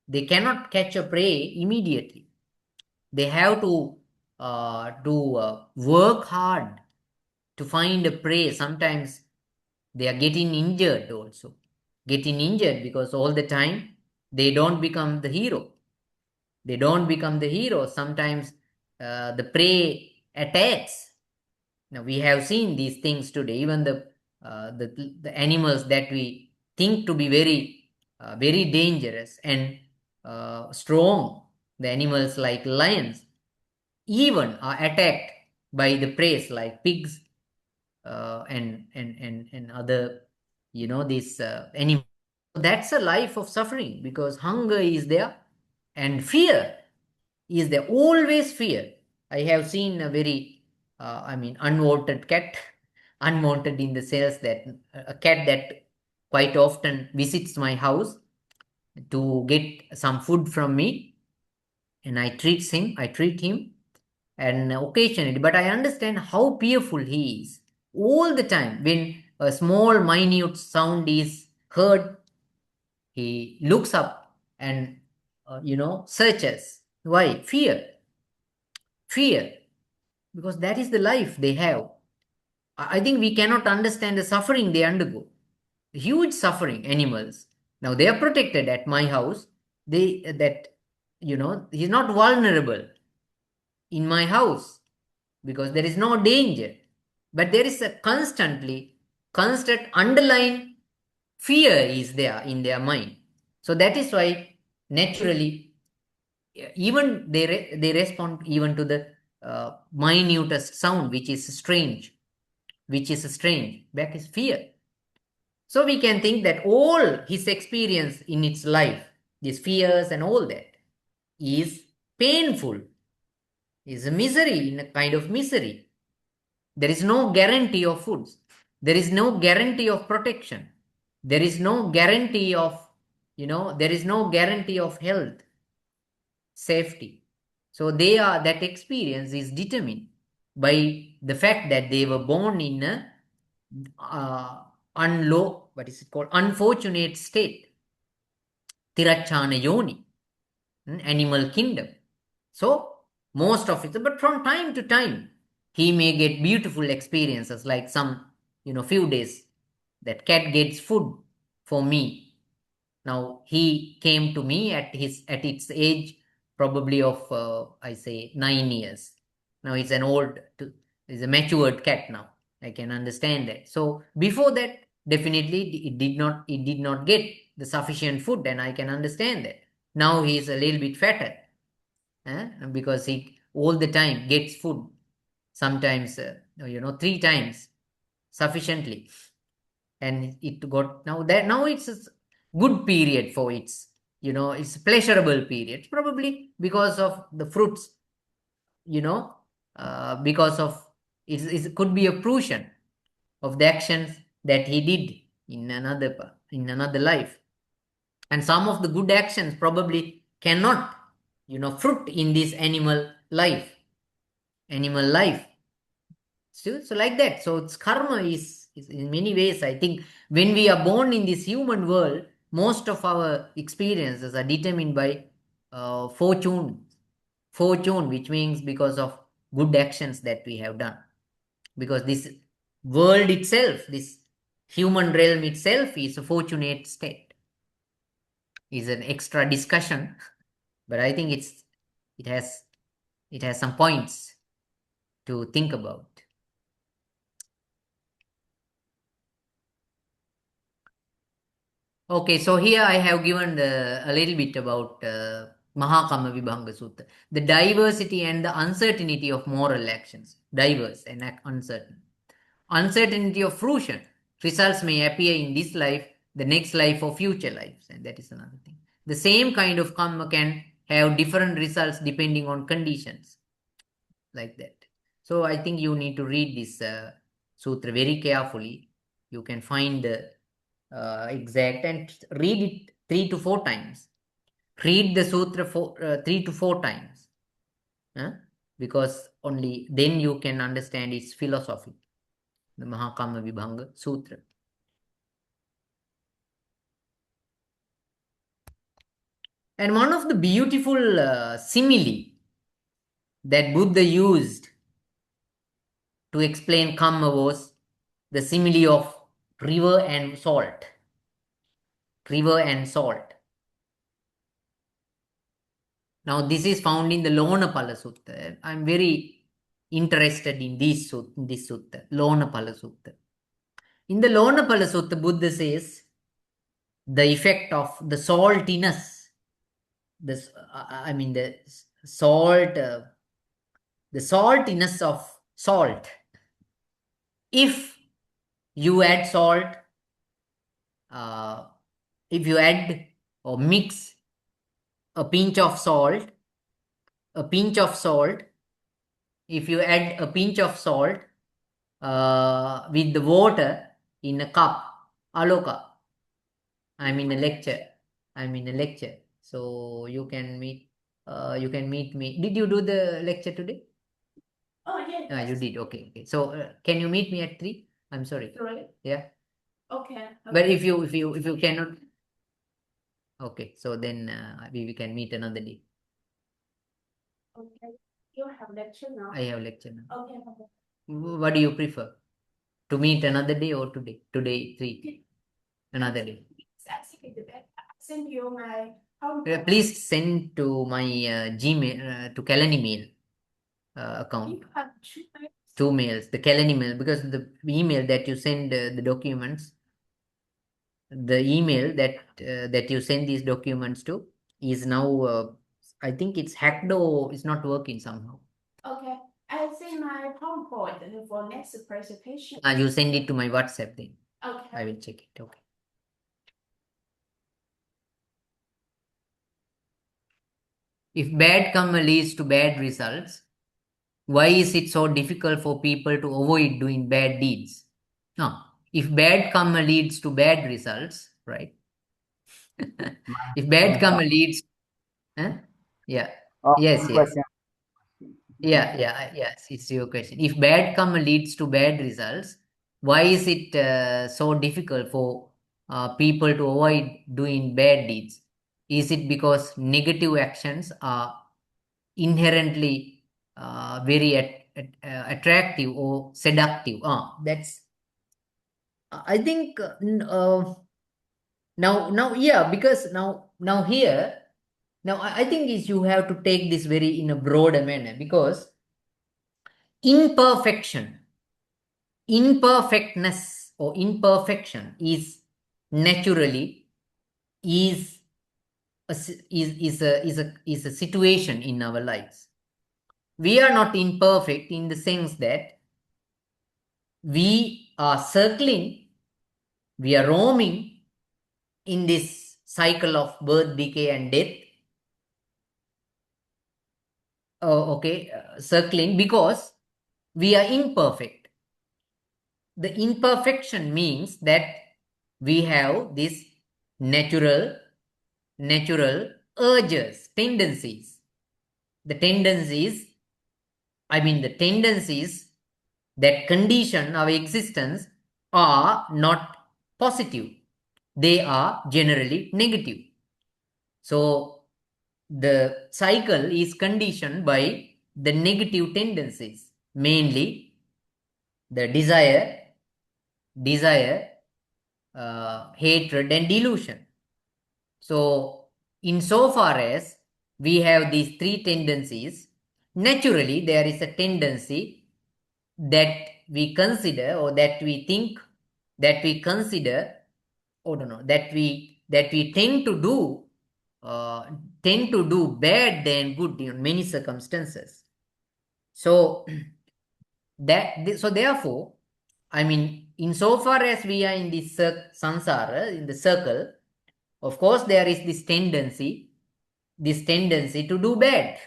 S2: They cannot catch a prey immediately. They have to work hard to find a prey. Sometimes they are getting injured also. Getting injured because all the time they don't become the hero. They don't become the hero. Sometimes the prey attacks. Now we have seen these things today. Even the animals that we think to be very dangerous and strong, the animals like lions, even are attacked by the prey like pigs and other, these animals. That's a life of suffering, because hunger is there and fear is there. Always fear. I have seen a very unwanted cat. Unwanted in the sense that a cat that quite often visits my house to get some food from me, and I treat him, and occasionally, but I understand how fearful he is. All the time, when a small minute sound is heard, he looks up and searches. Why? Fear, because that is the life they have. I think we cannot understand the suffering they undergo. Huge suffering, animals. Now they are protected at my house. He's not vulnerable in my house because there is no danger. But there is a constant underlying fear is there in their mind. So that is why naturally, even they respond even to the minutest sound, which is strange. Back is fear. So we can think that all his experience in its life, these fears and all that, is painful, is a misery, in a kind of misery. There is no guarantee of foods. There is no guarantee of protection. There is no guarantee of, health, safety. So that experience is determined by the fact that they were born in a unfortunate state. Tirachana yoni, animal kingdom. So most of it, but from time to time, he may get beautiful experiences, like some, few days, that cat gets food for me. Now he came to me at its age, probably of I say 9 years. Now it's it's a matured cat now. I can understand that. So before that, definitely it did not get the sufficient food, and I can understand that. Now he is a little bit fatter, because he all the time gets food, sometimes 3 times sufficiently, and it got now it's a good period for it's a pleasurable period, probably because of the fruits, because of it could be a fruition of the actions that he did in another life. And some of the good actions probably cannot fruit in this animal life. So like that. So it's karma is in many ways, I think, when we are born in this human world, most of our experiences are determined by fortune, which means because of good actions that we have done. Because this world itself, this human realm itself, is a fortunate state. Is an extra discussion, but I think it has some points to think about. Okay, so here I have given a little bit about Mahakamma Vibhanga Sutta. The diversity and the uncertainty of moral actions. Diverse and uncertain. Uncertainty of fruition. Results may appear in this life, the next life, or future lives, and that is another thing. The same kind of karma can have different results depending on conditions, like that. So I think you need to read this sutra very carefully. You can find the exact and read it 3 to 4 times. Read the sutra 3 to 4 times. Because only then you can understand its philosophy. The Mahakamma Vibhanga Sutra. And one of the beautiful simile that Buddha used to explain kamma was the simile of river and salt. River and salt. Now this is found in the Lonapala Sutta. I am very interested in this sutta, Lonapala Sutta. In the Lonapala Sutta, Buddha says the effect of the saltiness, the salt, the saltiness of salt. If you add salt, if you add or mix a pinch of salt, if you add a pinch of salt with the water in a cup, aloka, I'm in a lecture. So you can meet me. Did you do the lecture today?
S6: Oh, yeah.
S2: You did. Okay. So can you meet me at 3? I'm sorry.
S6: Right.
S2: Yeah.
S6: Okay.
S2: But if you cannot, okay. So then we can meet another day.
S6: Okay. You have lecture now.
S2: I have lecture now.
S6: Okay.
S2: What do you prefer? To meet another day or today? Today 3. Another day.
S6: Send you my home.
S2: Please send to my Gmail to Kalani mail account.
S6: You have 2 mails.
S2: 2 mails. The Kalani mail, because the email that you send the documents, the email that you send these documents to is now I think it's hacked or it's not working somehow.
S6: Okay. I see my PowerPoint for next presentation.
S2: You send it to my WhatsApp then.
S6: Okay.
S2: I will check it. Okay. If bad karma leads to bad results, why is it so difficult for people to avoid doing bad deeds? No. If bad karma leads to bad results, right? If bad karma leads, yeah. Yes.
S4: Question.
S2: Yes, it's your question. If bad karma leads to bad results, why is it so difficult for people to avoid doing bad deeds? Is it because negative actions are inherently very attractive or seductive? That's I think now yeah, because now here now I think is you have to take this very in a broader manner, because imperfectness or imperfection is naturally is a situation in our lives. We are not imperfect in the sense that we are circling, we are roaming in this cycle of birth, decay, and death. Circling because we are imperfect. The imperfection means that we have these natural urges, tendencies. The tendencies that condition our existence are not positive. They are generally negative. So the cycle is conditioned by the negative tendencies, mainly the desire, hatred, and delusion. So insofar as we have these 3 tendencies, naturally there is a tendency that we consider, or that we think, that we consider, that we tend to do bad than good in many circumstances. So therefore, insofar as we are in this samsara, in the circle, of course there is this tendency to do bad.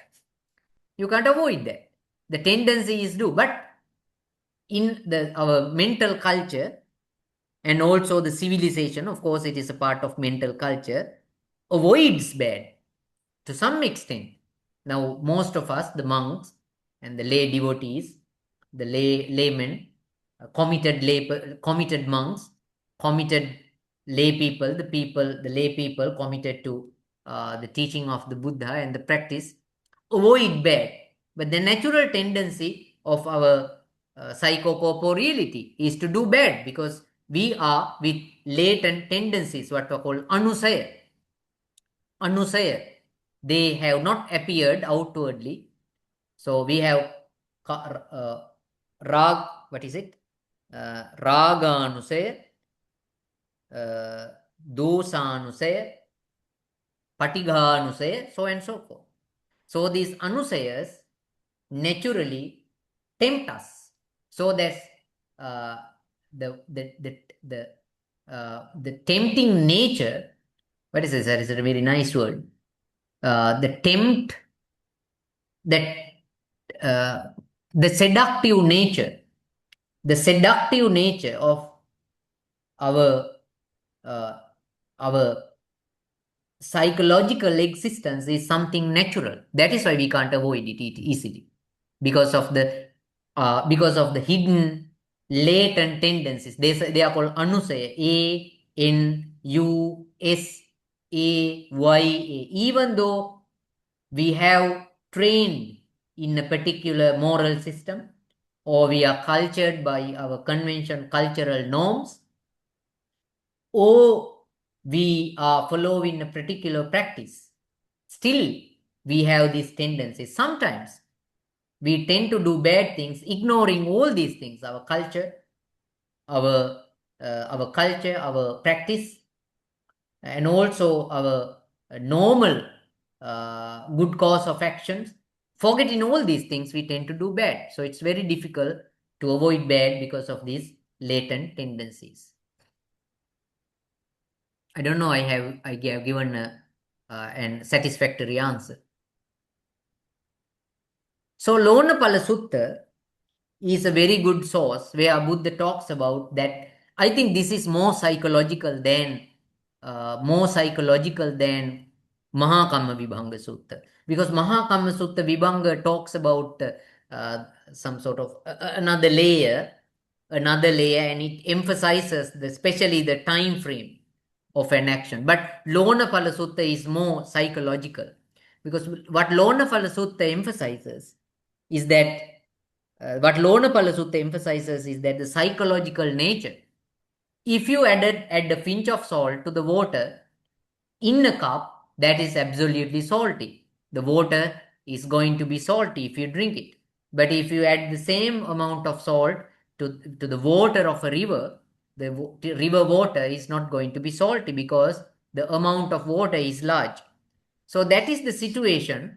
S2: You can't avoid that. The tendency is do, but in our mental culture and also the civilization, of course, it is a part of mental culture, avoids bad to some extent. Now, most of us, the monks and the lay devotees, the laymen, committed monks, committed lay people, the lay people committed to the teaching of the Buddha and the practice, avoid bad. But the natural tendency of our psychocorporeality is to do bad because we are with latent tendencies, what are called anusaya. Anusaya. They have not appeared outwardly. So we have rag, what is it? Raga anusaya, dosa anusaya, patigha anusaya, so and so forth. So these anusayas naturally tempt us. So that's the tempting nature. What is this? That is a very nice word. The tempt, that the seductive nature of our psychological existence is something natural. That is why we can't avoid it easily, because of the hidden latent tendencies. They are called anusaya. ANUSAYA. Even though we have trained in a particular moral system, or we are cultured by our cultural norms, or we are following a particular practice, still we have these tendencies. Sometimes we tend to do bad things, ignoring all these things, our culture, our practice, and also our normal good cause of actions. Forgetting all these things, we tend to do bad. So it's very difficult to avoid bad because of these latent tendencies. I don't know. I have given an satisfactory answer. So Lonapala Sutta is a very good source where Buddha talks about that. I think this is more psychological than Mahakamma Vibhanga Sutta, because Mahakamma Sutta Vibhanga talks about some sort of another layer, and it emphasizes especially the time frame of an action. But Lonapala Sutta is more psychological, because what Lonapala Sutta emphasizes is that the psychological nature. If you add a pinch of salt to the water in a cup, that is absolutely salty. The water is going to be salty if you drink it. But if you add the same amount of salt to the water of a river, the river water is not going to be salty because the amount of water is large. So that is the situation.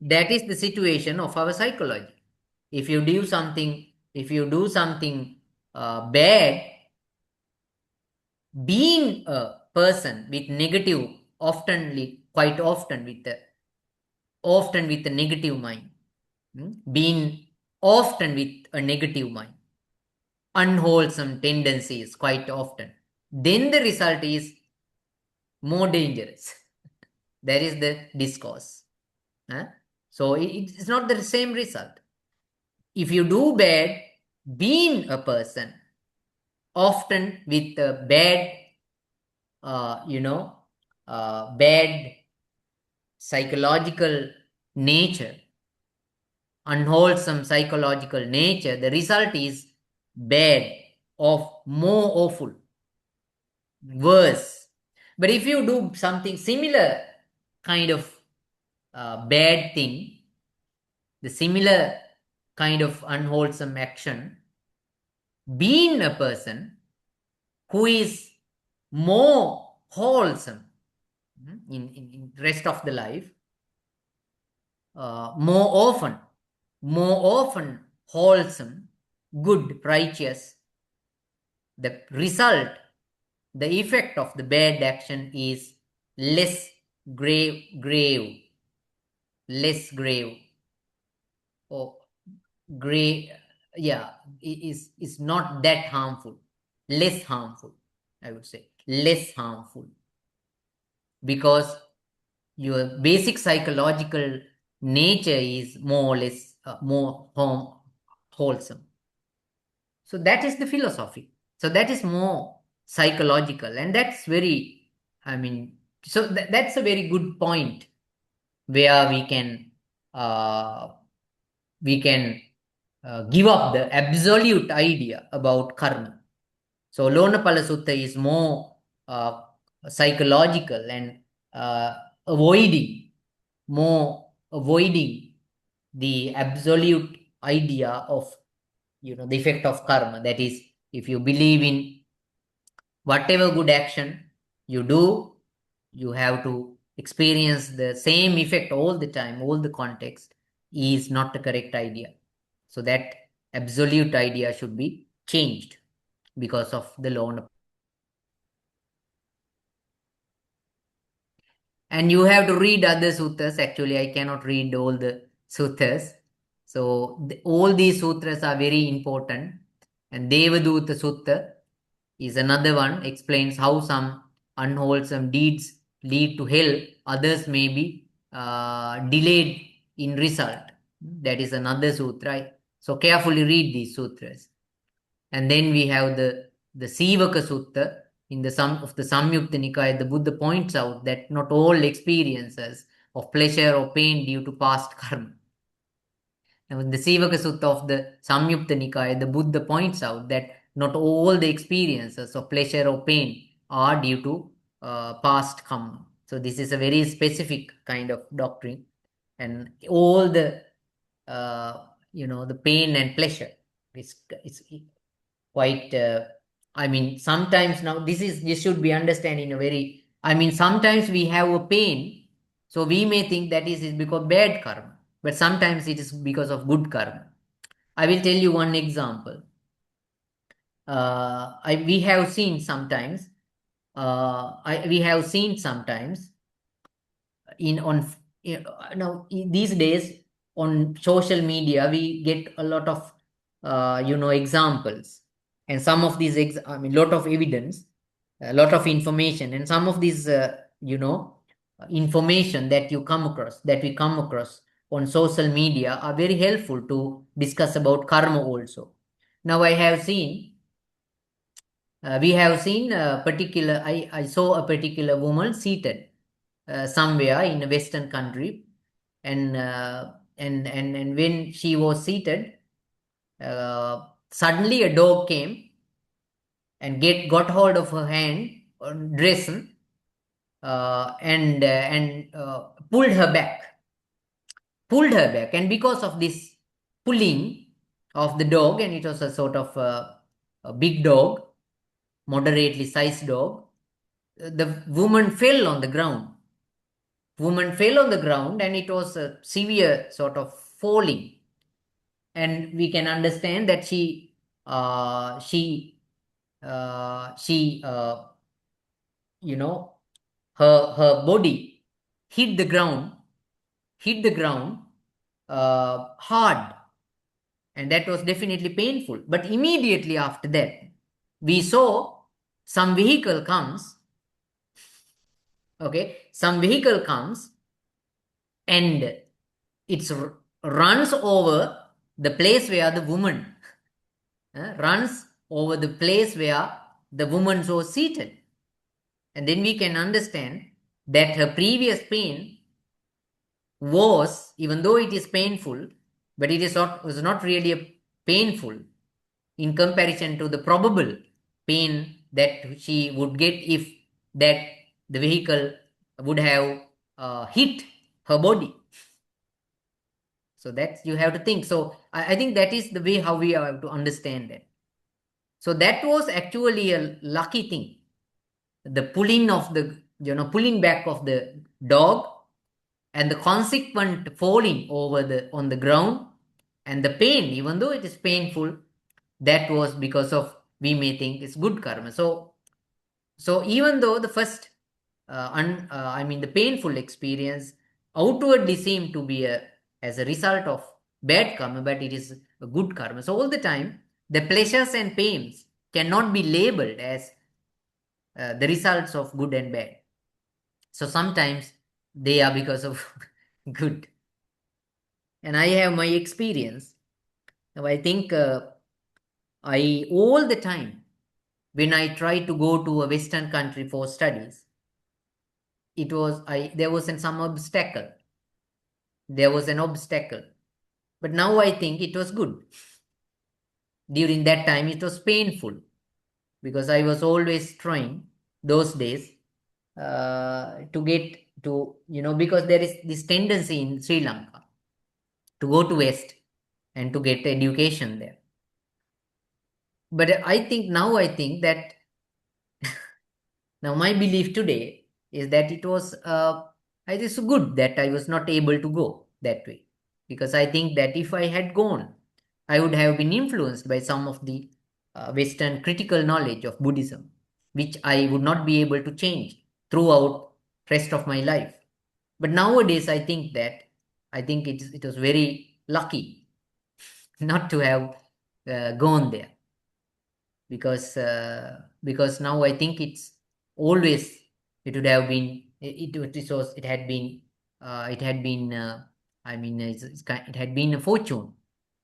S2: That is the situation of our psychology. If you do something bad, being a person with negative, quite often with a negative mind, being often with a negative mind, unwholesome tendencies quite often, then the result is more dangerous. That is the discourse. So it's not the same result. If you do bad, being a person often with a bad bad psychological nature, unwholesome psychological nature, the result is bad, of more awful, worse. But if you do something similar kind of bad thing, the similar kind of unwholesome action, being a person who is more wholesome in rest of the life, more often wholesome, good, righteous, the result, the effect of the bad action is less grave, or gray, is not that harmful, less harmful, I would say, less harmful, because your basic psychological nature is more or less more wholesome. So that is the philosophy. So that is more psychological, and that's very, I mean, so that's a very good point where we can give up the absolute idea about karma. So Lonapala Sutta is more psychological and uh, avoiding avoiding the absolute idea of, the effect of karma. That is, if you believe in whatever good action you do, you have to experience the same effect all the time, all the context, is not the correct idea. So that absolute idea should be changed because of the law. And you have to read other sutras. Actually, I cannot read all the sutras. So all these sutras are very important. And Devaduta Sutta is another one, explains how some unwholesome deeds lead to hell, others may be delayed in result. That is another sutra. So carefully read these sutras. And then we have the Sivaka Sutta. In the Samyukta Nikaya, the Buddha points out that not all experiences of pleasure or pain due to past karma. Now, in the Sivaka Sutta of the Samyukta Nikaya, the Buddha points out that not all the experiences of pleasure or pain are due to past karma. So this is a very specific kind of doctrine, and all the the pain and pleasure is quite. I mean, sometimes now this should be understood in a very. I mean, sometimes we have a pain, so we may think that is because bad karma, but sometimes it is because of good karma. I will tell you one example. We have seen sometimes. We have seen sometimes in on now these days on social media we get a lot of examples, and some of these I mean lot of evidence, a lot of information, and some of these information that we come across on social media are very helpful to discuss about karma also. Now we have seen a particular, I saw a particular woman seated somewhere in a Western country, and when she was seated, suddenly a dog came and got hold of her hand dress, and pulled her back, and because of this pulling of the dog, and it was a sort of a big dog, moderately sized dog, the woman fell on the ground. And it was a severe sort of falling, and we can understand that she her body hit the ground hard, and that was definitely painful. But immediately after that, we saw some vehicle comes. Some vehicle comes, and it runs over the place where the woman was seated. And then we can understand that her previous pain was, even though it is painful, but was not really painful in comparison to the probable pain that she would get if the vehicle would have hit her body. So that you have to think. So I think that is the way how we have to understand that. So that was actually a lucky thing. The pulling back of the dog, and the consequent falling on the ground, and the pain, even though it is painful, that was because of, we may think, it's good karma. So even though the first the painful experience outwardly seemed to be as a result of bad karma, but it is a good karma. So all the time, the pleasures and pains cannot be labeled as the results of good and bad. So sometimes they are because of good. And I have my experience. Now I think I all the time when I try to go to a Western country for studies, there was some obstacle. There was an obstacle. But now I think it was good. During that time it was painful because I was always trying those days to get to, because there is this tendency in Sri Lanka to go to West and to get education there. But I think that now my belief today is that it was good that I was not able to go that way, because I think that if I had gone, I would have been influenced by some of the Western critical knowledge of Buddhism, which I would not be able to change throughout rest of my life. But nowadays, I think it was very lucky not to have gone there, because now I think it's always it would have been it had been it had been a fortune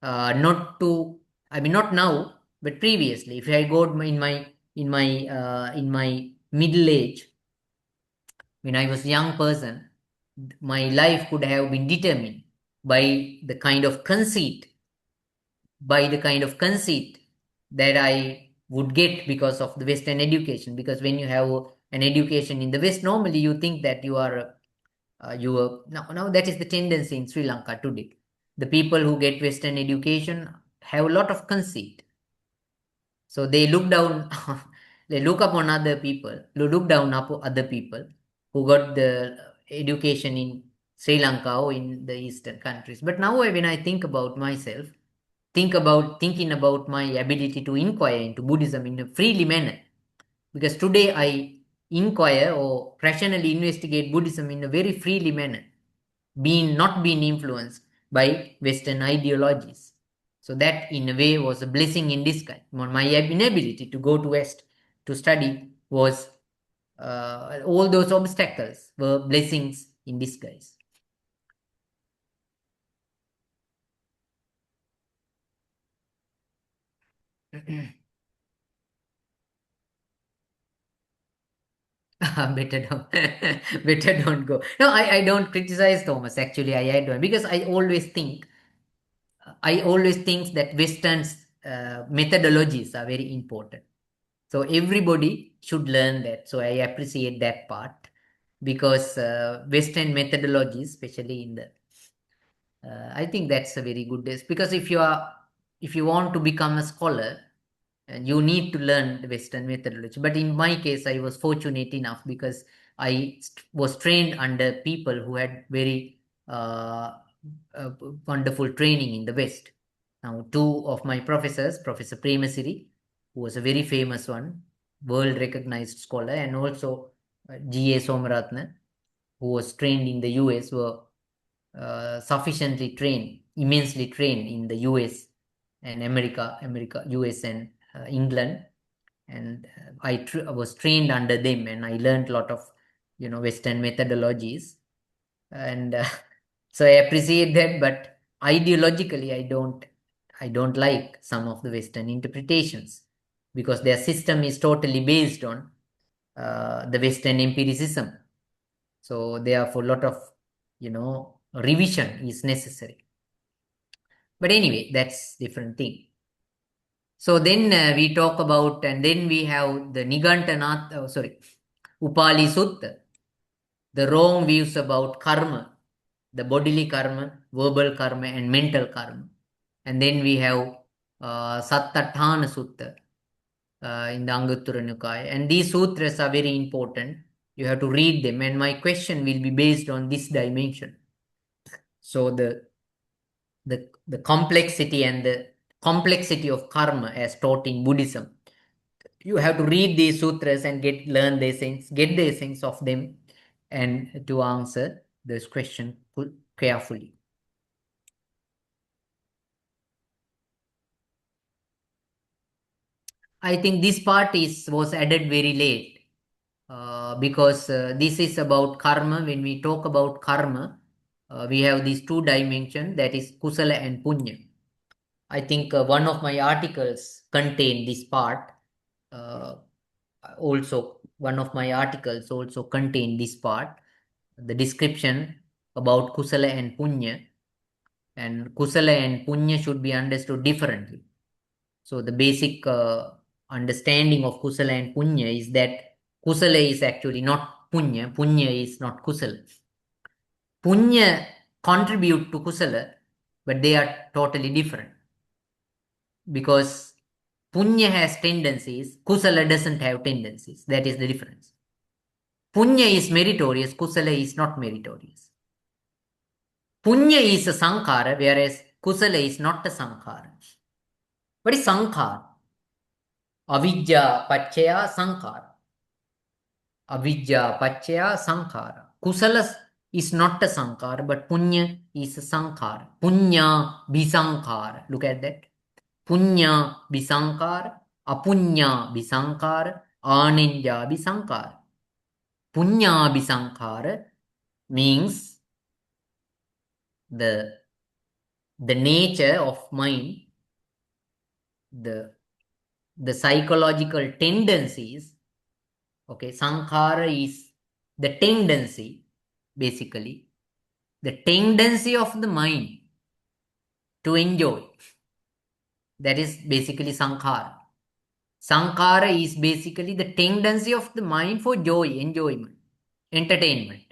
S2: not to, not now, but previously. If I go in my middle age, when I was a young person, my life could have been determined by the kind of conceit that I would get because of the Western education. Because when you have an education in the West, normally you think that you are now that is the tendency in Sri Lanka today. The people who get Western education have a lot of conceit. So they look down, they look upon other people, look down upon other people who got the education in Sri Lanka or in the Eastern countries. But now when I think about myself, thinking about my ability to inquire into Buddhism in a freely manner, because today I inquire or rationally investigate Buddhism in a very freely manner, not being influenced by Western ideologies. So that in a way was a blessing in disguise. My inability to go to West to study was all those obstacles were blessings in disguise. better don't go. No, I don't criticize Thomas. Actually, I don't, because I always think that Western's methodologies are very important. So everybody should learn that. So I appreciate that part, because Western methodologies, especially in the, I think that's a very good test. Because if you want to become a scholar, you need to learn the Western methodology. But in my case, I was fortunate enough because I was trained under people who had very wonderful training in the West. Now, two of my professors, Professor Premasiri, who was a very famous one, world recognized scholar, and also G.A. Somaratna, who was trained in the US, were sufficiently trained, immensely trained in the US and America, US and England. And I was trained under them, and I learned a lot of Western methodologies, and so I appreciate that. But ideologically, I don't like some of the Western interpretations, because their system is totally based on the Western empiricism. So therefore, a lot of revision is necessary. But anyway, that's different thing. So then we talk about, and then we have the Upali Sutta, the wrong views about karma, the bodily karma, verbal karma, and mental karma. And then we have Sattatthana Sutta in the Anguttara Nikaya. And these sutras are very important. You have to read them. And my question will be based on this dimension. So the complexity and the complexity of karma as taught in Buddhism. You have to read these sutras and get the essence of them, and to answer this question carefully. I think this part was added very late because this is about karma. When we talk about karma, we have these two dimensions, that is kusala and punya. I think one of my articles contain this part. Also, one of my articles also contain this part, the description about kusala and punya. And kusala and punya should be understood differently. So the basic understanding of kusala and punya is that kusala is actually not punya, punya is not kusala. Punya contribute to kusala, but they are totally different. Because punya has tendencies, kusala doesn't have tendencies. That is the difference. Punya is meritorious, kusala is not meritorious. Punya is a sankhara, whereas kusala is not a sankhara. What is sankhara? Avidya pachaya sankhara. Avidya pachaya sankhara. Kusala is not a sankhara, but punya is a sankhara. Punya bisankhara. Look at that. Punya bisankhara, apunya bisankhara, anindya bisankhara. Punya bisankhara means the nature of mind, the psychological tendencies. Okay, sankhara is the tendency, basically, the tendency of the mind to enjoy. That is basically sankhara. Sankhara is basically the tendency of the mind for joy, enjoyment, entertainment.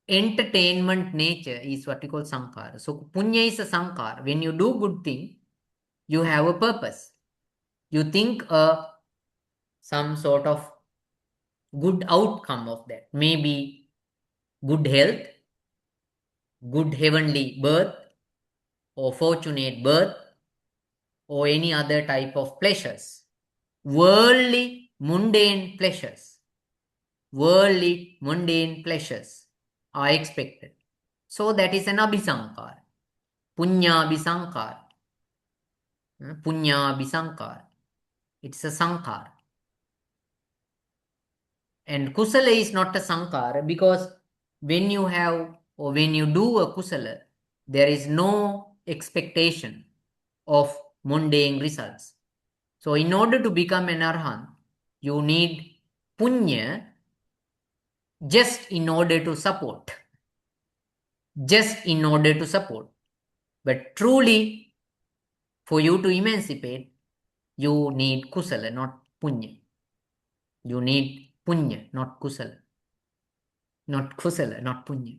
S2: Entertainment nature is what we call sankhara. So punya is a sankhara. When you do good thing, you have a purpose. You think some sort of good outcome of that. Maybe good health, good heavenly birth, or fortunate birth, or any other type of pleasures. Worldly, mundane pleasures. Worldly, mundane pleasures are expected. So that is an abhisankar. Punya abhisankar. Punya abhisankar. It's a sankar. And kusala is not a sankar because when you have or when you do a kusala, there is no expectation of mundane results. So in order to become an arhat, you need punya just in order to support. Just in order to support. But truly, for you to emancipate, you need kusala, not punya. You need punya, not kusala. Not kusala, not punya.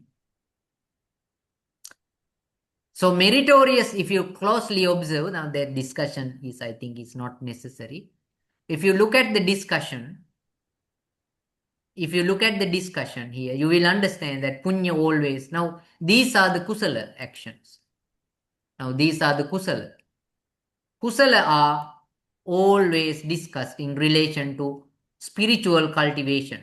S2: So meritorious, if you closely observe, now that discussion is, I think, is not necessary. If you look at the discussion, here, you will understand that punya always, now these are the kusala actions. Now these are the kusala. Kusala are always discussed in relation to spiritual cultivation.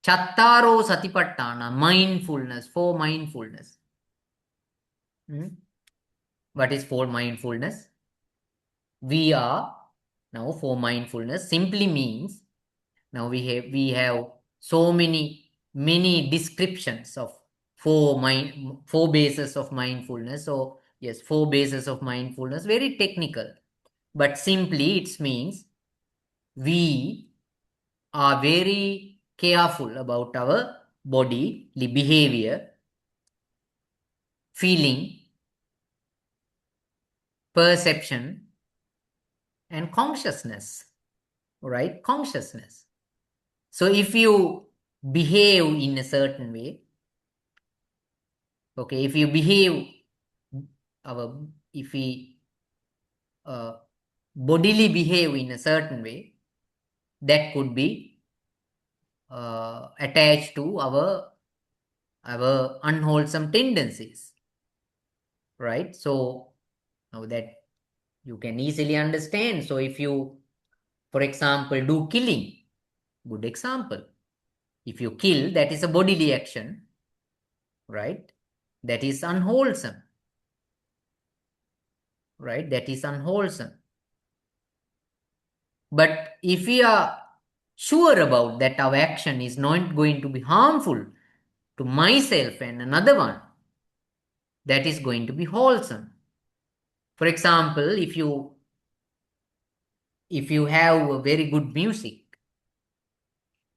S2: Chattaro Satipattana, mindfulness, for mindfulness. What is for mindfulness? We are now for mindfulness simply means now we have so many descriptions of four bases of mindfulness. So yes, 4 bases of mindfulness, very technical, but simply it means we are very careful about our bodily behavior, feeling, perception, and consciousness. Right? Consciousness. So if you behave in a certain way, okay, if you behave, if we bodily behave in a certain way, that could be attached to our unwholesome tendencies, right? So now that you can easily understand. So if you, for example, do killing, good example. If you kill, that is a bodily action, right? That is unwholesome. right? That is unwholesome. But if we are sure about that our action is not going to be harmful to myself and another one, that is going to be wholesome. For example, if you have a very good music,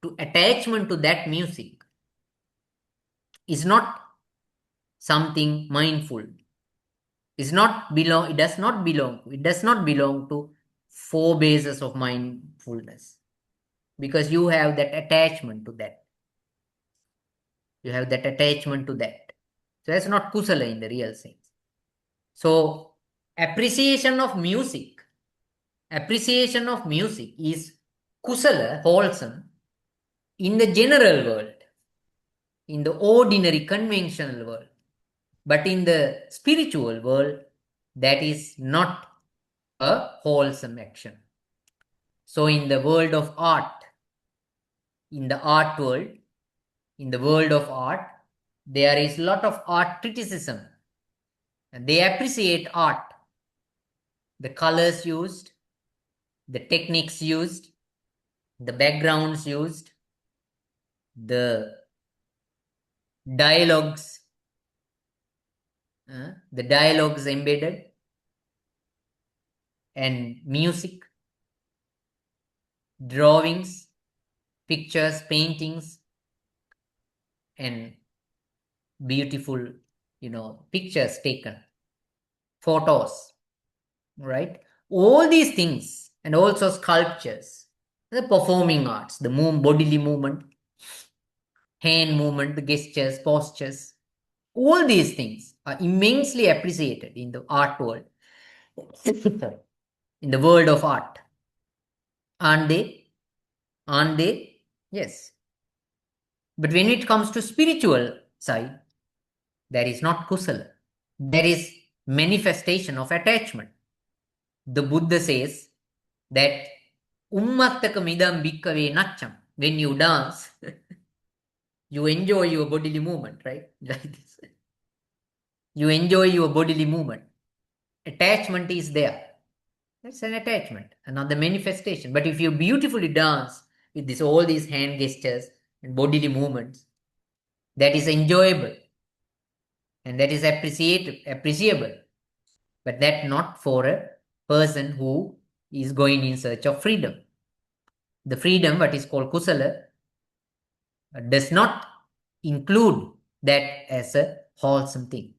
S2: to attachment to that music is not something mindful. It does not belong to four bases of mindfulness, because you have that attachment to that. You have that attachment to that. So that's not kusala in the real sense. So appreciation of music is kusala, wholesome, in the general world, in the ordinary conventional world. But in the spiritual world, that is not a wholesome action. So in the world of art, in the world of art, there is a lot of art criticism. And they appreciate art, the colors used, the techniques used, the backgrounds used, the dialogues, embedded, and music, drawings, pictures, paintings, and beautiful, pictures taken, photos, right? All these things, and also sculptures, the performing arts, the bodily movement, hand movement, the gestures, postures, all these things are immensely appreciated in the art world. Sorry. In the world of art. Aren't they? Yes. But when it comes to spiritual side, there is not kusala. There is manifestation of attachment. The Buddha says that ummattakam idam bhikkave nacham. When you dance, you enjoy your bodily movement, right? Like this. You enjoy your bodily movement. Attachment is there. That's an attachment, another manifestation. But if you beautifully dance with all these hand gestures and bodily movements, that is enjoyable and that is appreciable. But that not for a person who is going in search of freedom. The freedom, what is called kusala, does not include that as a wholesome thing.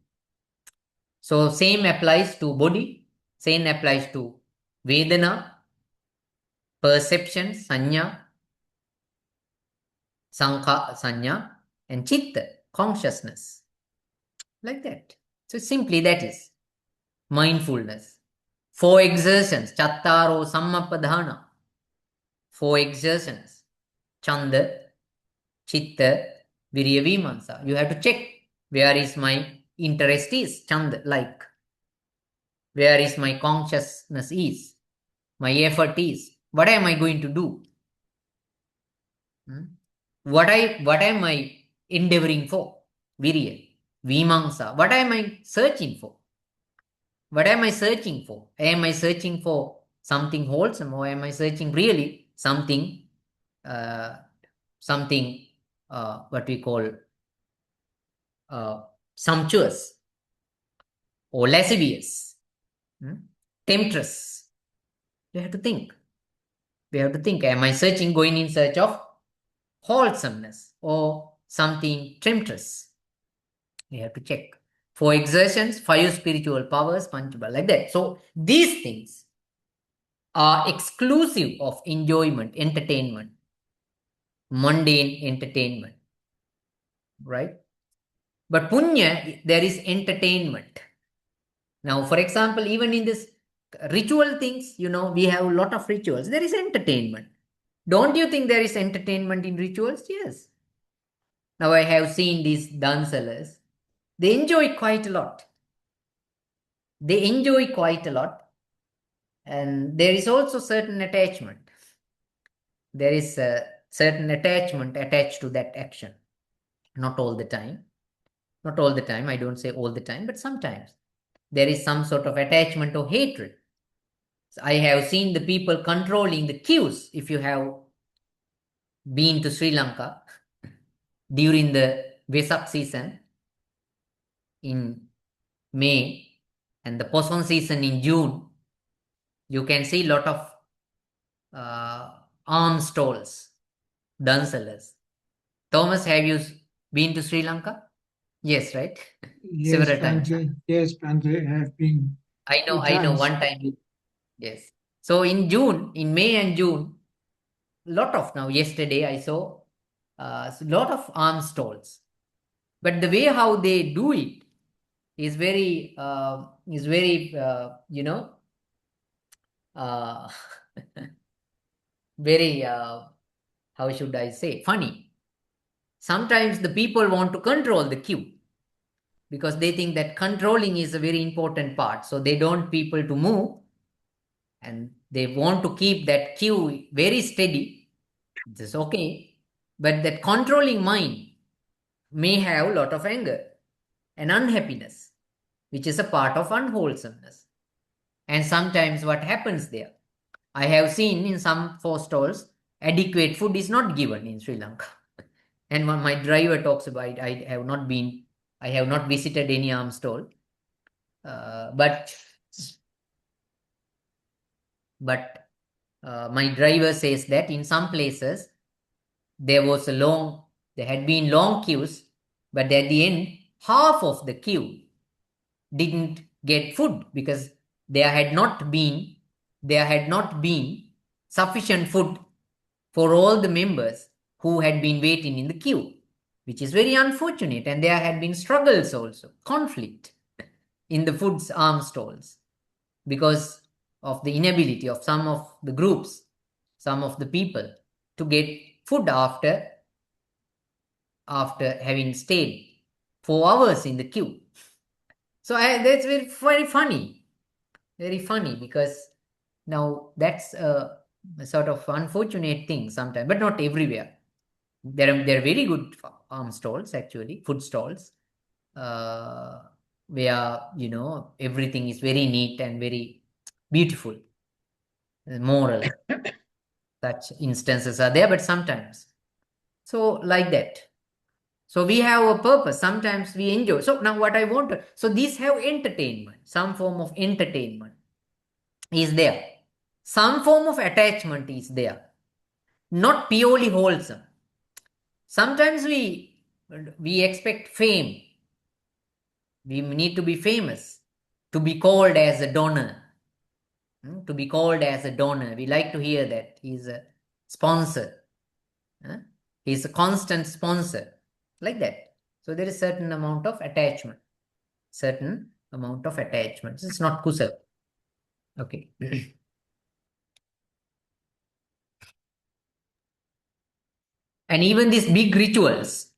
S2: So same applies to body, same applies to vedana, perception, sanya, sankha, sanya, and chitta, consciousness. Like that. So simply that is mindfulness. 4 exertions, chattaro sammapadhana. 4 exertions, chanda, chitta, virya, vimansa. You have to check where is my interest is, chanda, like. Where is my consciousness is, my effort is. What am I going to do? What am I endeavoring for? Virya, vimamsa. What am I searching for? What am I searching for? Am I searching for something wholesome, or am I searching really something what we call sumptuous or lascivious, temptress? We have to think. Am I going in search of wholesomeness or something temptress? We have to check. 4 exertions, 5 spiritual powers, Panchabala, like that. So these things are exclusive of enjoyment, entertainment, mundane entertainment, right? But punya, there is entertainment. Now, for example, even in this ritual things, we have a lot of rituals. There is entertainment. Don't you think there is entertainment in rituals? Yes. Now I have seen these dancelers. They enjoy quite a lot. And there is also certain attachment. There is a certain attachment attached to that action. Not all the time. I don't say all the time, but sometimes there is some sort of attachment or hatred. So I have seen the people controlling the queues. If you have been to Sri Lanka during the Vesak season in May and the Poson season in June, you can see a lot of arm stalls, dun sellers. Thomas, have you been to Sri Lanka? Yes, right?
S3: Yes,
S2: Several times.
S3: Bhante. Yes, Bhante, I have been
S2: I know,
S3: 2 times.
S2: one time. Yes. So in June, in May and June, lot of now, yesterday I saw a lot of arm stalls. But the way how they do it is very, uh, very, how should I say, funny. Sometimes the people want to control the queue because they think that controlling is a very important part. So they don't people to move and they want to keep that queue very steady. This is okay. But that controlling mind may have a lot of anger and unhappiness, which is a part of unwholesomeness. And sometimes what happens there, I have seen in some food stalls, adequate food is not given in Sri Lanka. And when my driver talks about, I have not visited any arm stall, but my driver says that in some places there had been long queues, but at the end, half of the queue didn't get food because there had not been sufficient food for all the members who had been waiting in the queue, which is very unfortunate. And there had been struggles also, conflict in the food's arm stalls because of the inability of some of the groups, some of the people to get food after having stayed 4 hours in the queue. So that's very funny because now that's a sort of unfortunate thing sometimes, but not everywhere. There are very good arm stalls, actually, food stalls, where everything is very neat and very beautiful, moral. Such instances are there, but sometimes. So like that. So we have a purpose. Sometimes we enjoy. So now what I want to, so these have entertainment, some form of entertainment is there. Some form of attachment is there. Not purely wholesome. Sometimes we expect fame. We need to be famous, to be called as a donor. To be called as a donor. We like to hear that. He's a sponsor. He's a constant sponsor. Like that. So there is certain amount of attachment. It's not kusal. Okay. And even these big rituals,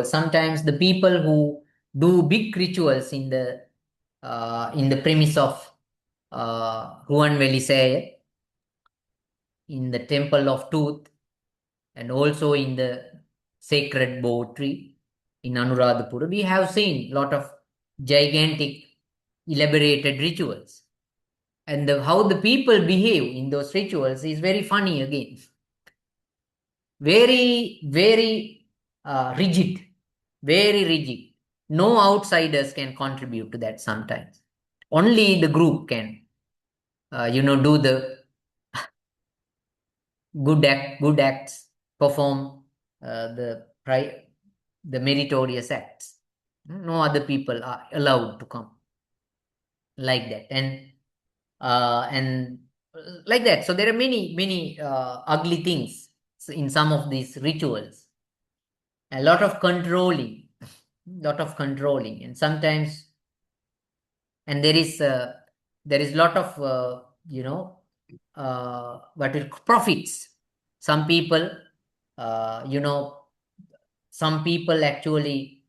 S2: sometimes the people who do big rituals in the premise of Ruan Velisaya, in the temple of tooth, and also in the sacred bow tree in Anuradhapura, we have seen a lot of gigantic elaborated rituals. And how the people behave in those rituals is very funny again. Very, very rigid. Very rigid. No outsiders can contribute to that sometimes. Only the group can, do the good acts, perform the meritorious acts. No other people are allowed to come like that, and like that. So there are many ugly things in some of these rituals. A lot of controlling, and sometimes, and there is lot of what is profits. Some people, some people actually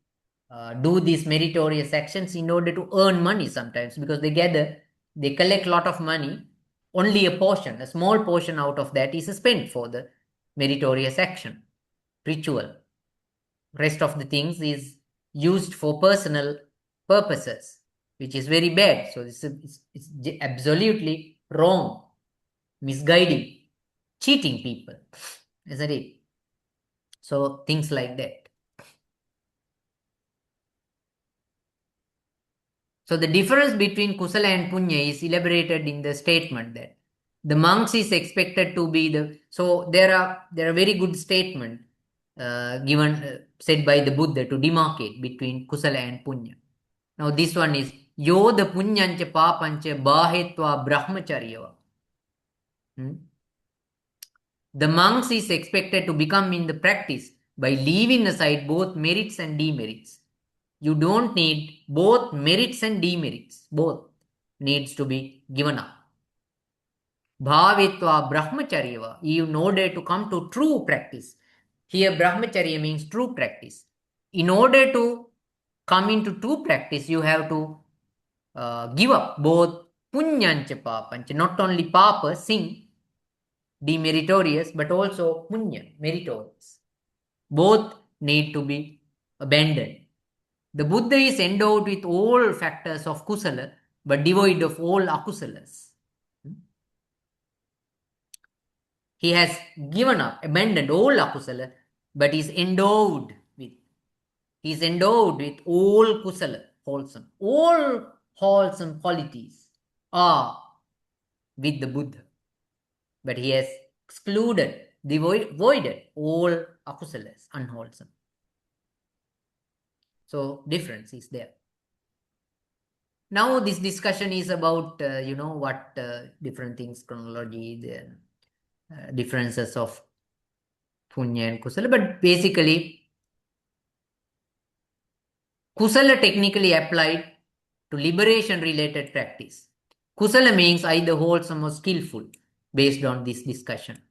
S2: do these meritorious actions in order to earn money sometimes, because they collect a lot of money. Only a small portion out of that is spent for the meritorious action, ritual. Rest of the things is used for personal purposes, which is very bad. So this is it's absolutely wrong, misguiding, cheating people, isn't it? So things like that. So the difference between kusala and punya is elaborated in the statement that the monks is expected to be the. So there are very good statement given said by the Buddha to demarcate between kusala and punya. Now this one is yoda punyancha papancha bahetva brahmacharya. The monks is expected to become in the practice by leaving aside both merits and demerits. You don't need both merits and demerits. Both needs to be given up. Bhavitva brahmacharya, in order to come to true practice. Here brahmacharya means true practice. In order to come into true practice, you have to give up both punyancha papancha, not only papa, sin, demeritorious, but also punya, meritorious. Both need to be abandoned. The Buddha is endowed with all factors of kusala, but devoid of all akusalas. He has given up, abandoned all akusala, but is endowed with all kusala, wholesome. All wholesome qualities are with the Buddha, but he has excluded, voided all akusalas, unwholesome. So difference is there. Now this discussion is about what different things, chronology, the differences of punya and kusala, but basically kusala technically applied to liberation related practice. Kusala means either wholesome or skillful based on this discussion.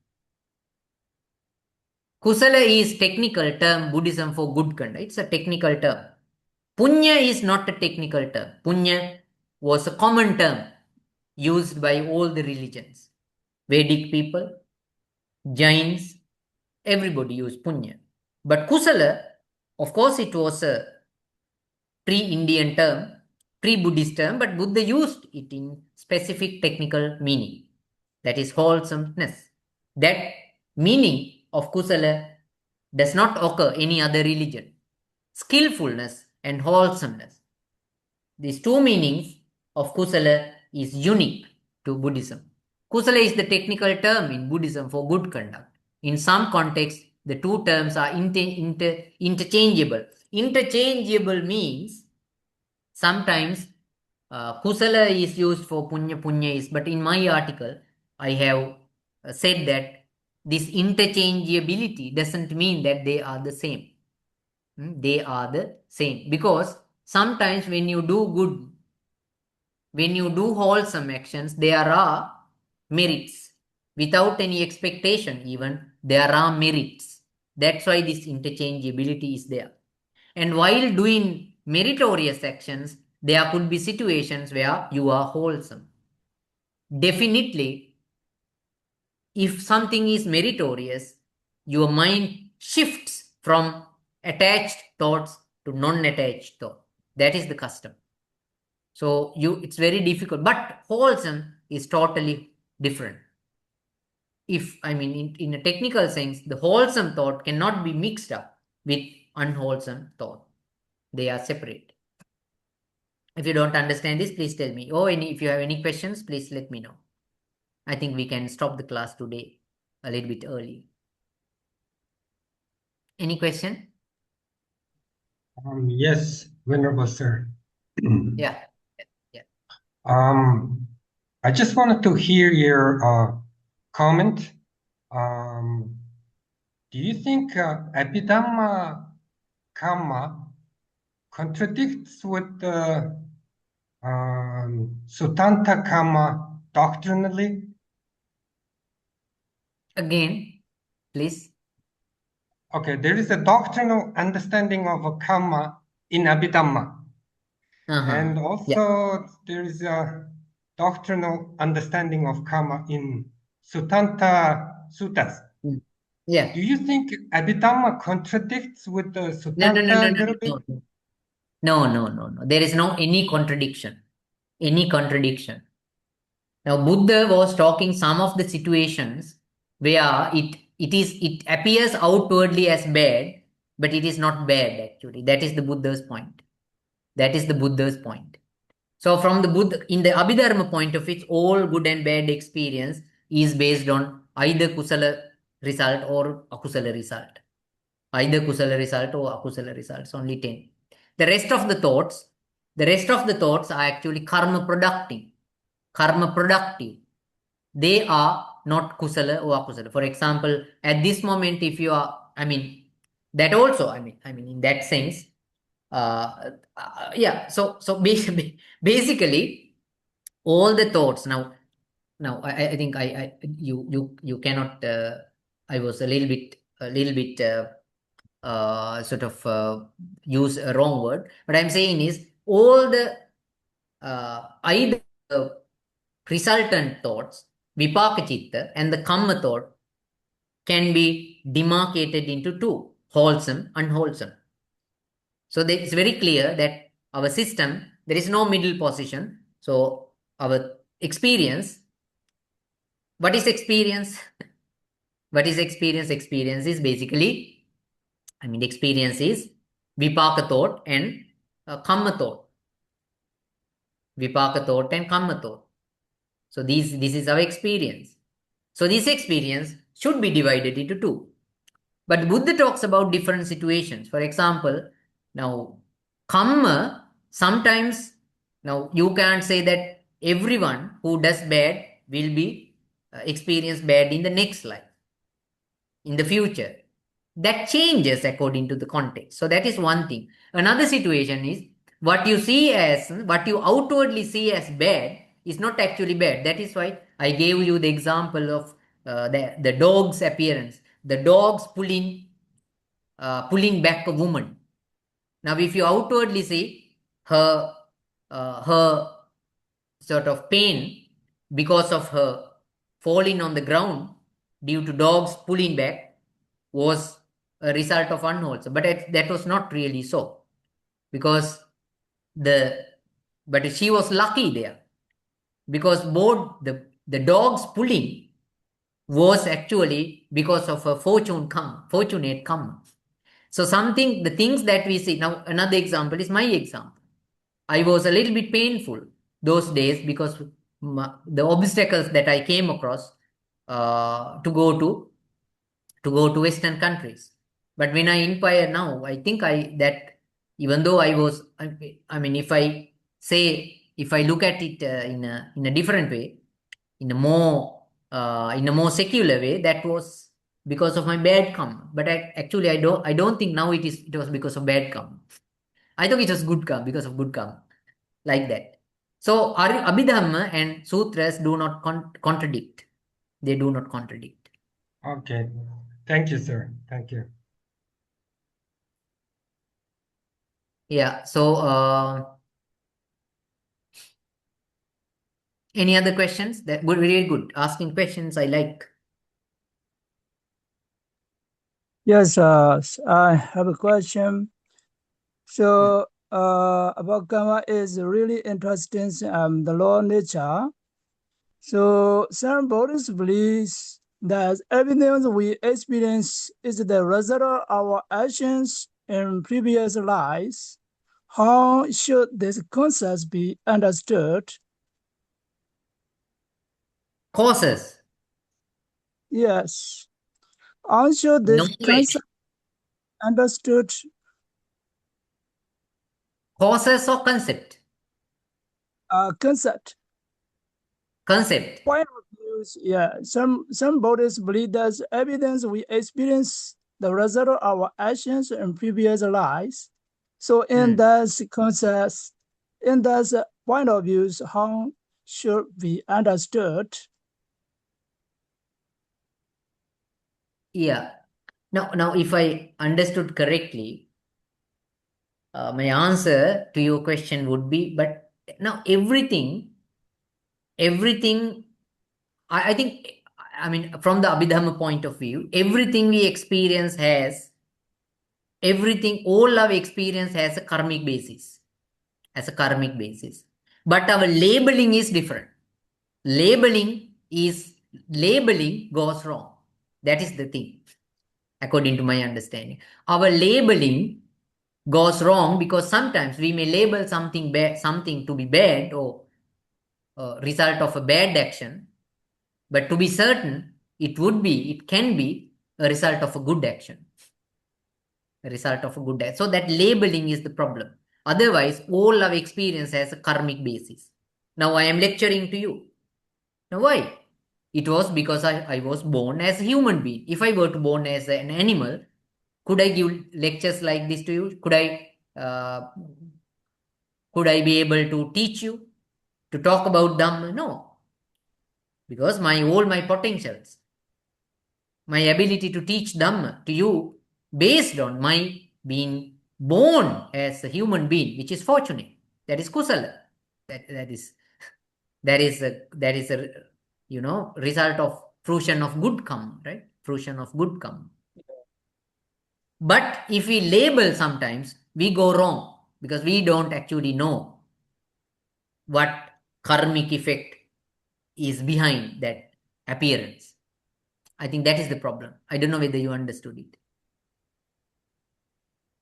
S2: Kusala is technical term Buddhism for good conduct. It's a technical term. Punya is not a technical term. Punya was a common term used by all the religions. Vedic people, Jains, everybody used punya. But kusala, of course, it was a pre-Indian term, pre-Buddhist term, but Buddha used it in specific technical meaning. That is wholesomeness. That meaning of kusala does not occur any other religion. Skillfulness and wholesomeness. These two meanings of kusala is unique to Buddhism. Kusala is the technical term in Buddhism for good conduct. In some contexts, the two terms are interchangeable. Interchangeable means sometimes kusala is used for punya is, but in my article, I have said that this interchangeability doesn't mean that they are the same. They are the same because sometimes when you do good, when you do wholesome actions, there are merits. Without any expectation even, there are merits. That's why this interchangeability is there. And while doing meritorious actions, there could be situations where you are wholesome. Definitely, if something is meritorious, your mind shifts from attached thoughts to non-attached thought. That is the custom. So it's very difficult, but wholesome is totally different. If, in a technical sense, the wholesome thought cannot be mixed up with unwholesome thought. They are separate. If you don't understand this, please tell me. Or if you have any questions, please let me know. I think we can stop the class today a little bit early. Any question?
S5: Yes, Venerable Sir.
S2: Yeah.
S5: I just wanted to hear your comment. Do you think Abhidhamma kamma contradicts with the Sutanta kamma doctrinally?
S2: Again, please.
S5: Okay, there is a doctrinal understanding of a kamma in Abhidhamma. And also there is a doctrinal understanding of karma in Sutanta Suttas.
S2: Yeah.
S5: Do you think Abhidhamma contradicts with the Sutanta a little bit?
S2: No. There is no any contradiction. Any contradiction. Now, Buddha was talking some of the situations where it appears outwardly as bad, but it is not bad actually. That is the Buddha's point. That is the Buddha's point. So from the Buddha, in the Abhidharma point of view, all good and bad experience is based on either kusala result or akusala result. Either kusala result or akusala results, only 10. The rest of the thoughts are actually karma productive. Karma productive. They are not kusala or akusala. For example, at this moment, if you are, that also, in that sense, yeah. So basically, all the thoughts now. I think you cannot. I was a little bit sort of use a wrong word. What I'm saying is all the either resultant thoughts, vipaka chitta, and the kamma thought can be demarcated into two: wholesome, unwholesome. So it's very clear that our system, there is no middle position. So our experience, what is experience? What is experience? Experience is basically, experience is vipaka thought and kamma thought. Vipaka thought and kamma thought. So this is our experience. So this experience should be divided into two. But Buddha talks about different situations. For example, now kamma, sometimes, now you can't say that everyone who does bad will be experience bad in the next life, in the future. That changes according to the context. So that is one thing. Another situation is what you outwardly see as bad is not actually bad. That is why I gave you the example of the dog's appearance. The dog's pulling back a woman. Now, if you outwardly see her sort of pain because of her falling on the ground due to dogs pulling back was a result of unwholesome, but that was not really so, because but she was lucky there, because both the dogs pulling was actually because of a fortunate come. So the things that we see now, another example is my example. I was a little bit painful those days because the obstacles that I came across to go to Western countries. But when I inquire now, I think that even though I was, if I look at it in a different way, in a more secular way, that was because of my bad karma. But I don't think now it was because of bad karma. I thought it was good karma, because of good karma, like that. So Abhidhamma and sutras do not contradict. They do not contradict.
S5: Okay. Thank you, sir. Thank you.
S2: Yeah. So any other questions? That would be really good. Asking questions, I like.
S7: Yes, I have a question. So about karma is really interesting, the law of nature. So some Buddhists believe that everything we experience is the result of our actions in previous lives. How should this concept be understood?
S2: Causes.
S7: Yes. How should this concept understood?
S2: Causes or concept?
S7: Concept.
S2: Concept.
S7: Point of views, yeah. Some Buddhists believe that evidence we experience the result of our actions in previous lives. So in that concept, in that point of views, how should be understood?
S2: Yeah. Now, if I understood correctly, my answer to your question would be, but now everything, I think, from the Abhidhamma point of view, everything we experience has everything, all our experience has a karmic basis. But our labeling is different. Labeling goes wrong. That is the thing, according to my understanding. Our labeling goes wrong because sometimes we may label something to be bad or result of a bad action, but to be certain, it can be a result of a good action. So that labeling is the problem. Otherwise, all our experience has a karmic basis. Now I am lecturing to you. Now why? It was because I was born as a human being. If I were to born as an animal, could I give lectures like this to you? Could I be able to teach you to talk about Dhamma? No. Because all my potentials, my ability to teach Dhamma to you based on my being born as a human being, which is fortunate. That is kusala. That is a result of fruition of good kamma, right? Fruition of good kamma. But if we label, sometimes we go wrong because we don't actually know what karmic effect is behind that appearance. I think that is the problem. I don't know whether you understood it.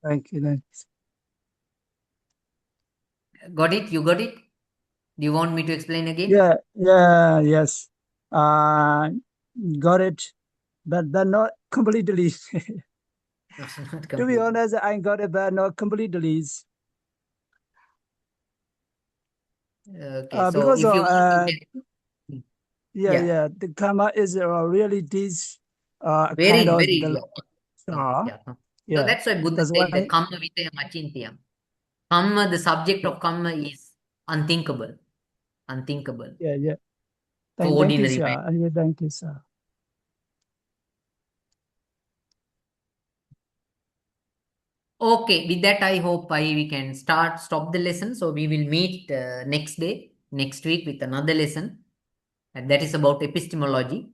S7: Thank you. Thanks.
S2: Got it? You got it? Do you want me to explain again?
S7: Yes. Got it, but not completely.
S2: Not
S7: To be honest, I got it, but not completely.
S2: Okay, so
S7: because
S2: if you want to
S7: the karma is really this
S2: very,
S7: kind of
S2: very
S7: the
S2: yeah. So that's why Buddha
S7: that's
S2: said
S7: why
S2: that kamma vitayam achintayam. Kamma, the subject of kamma is unthinkable.
S7: Yeah.
S2: For
S7: Thank you,
S2: ordinary
S7: sir.
S2: mind.
S7: Thank you, sir.
S2: Okay, with that, I hope we can stop the lesson. So we will meet next week with another lesson, and that is about epistemology.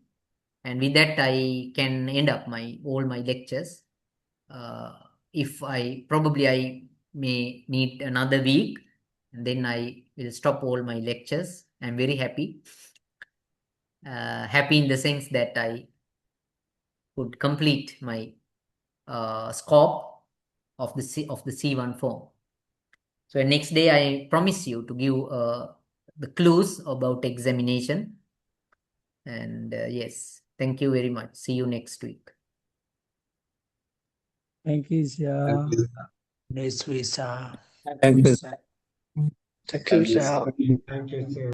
S2: And with that, I can end up all my lectures. If I may need another week, and then I will stop all my lectures. I'm very happy. Happy in the sense that I could complete my scope of the C1 form. So next day, I promise you to give the clues about examination. And yes, thank you very much. See you next week.
S7: Thank you, sir.
S3: Next week, sir.
S1: Thank you.
S3: Thank you, sir.
S5: Thank you, sir.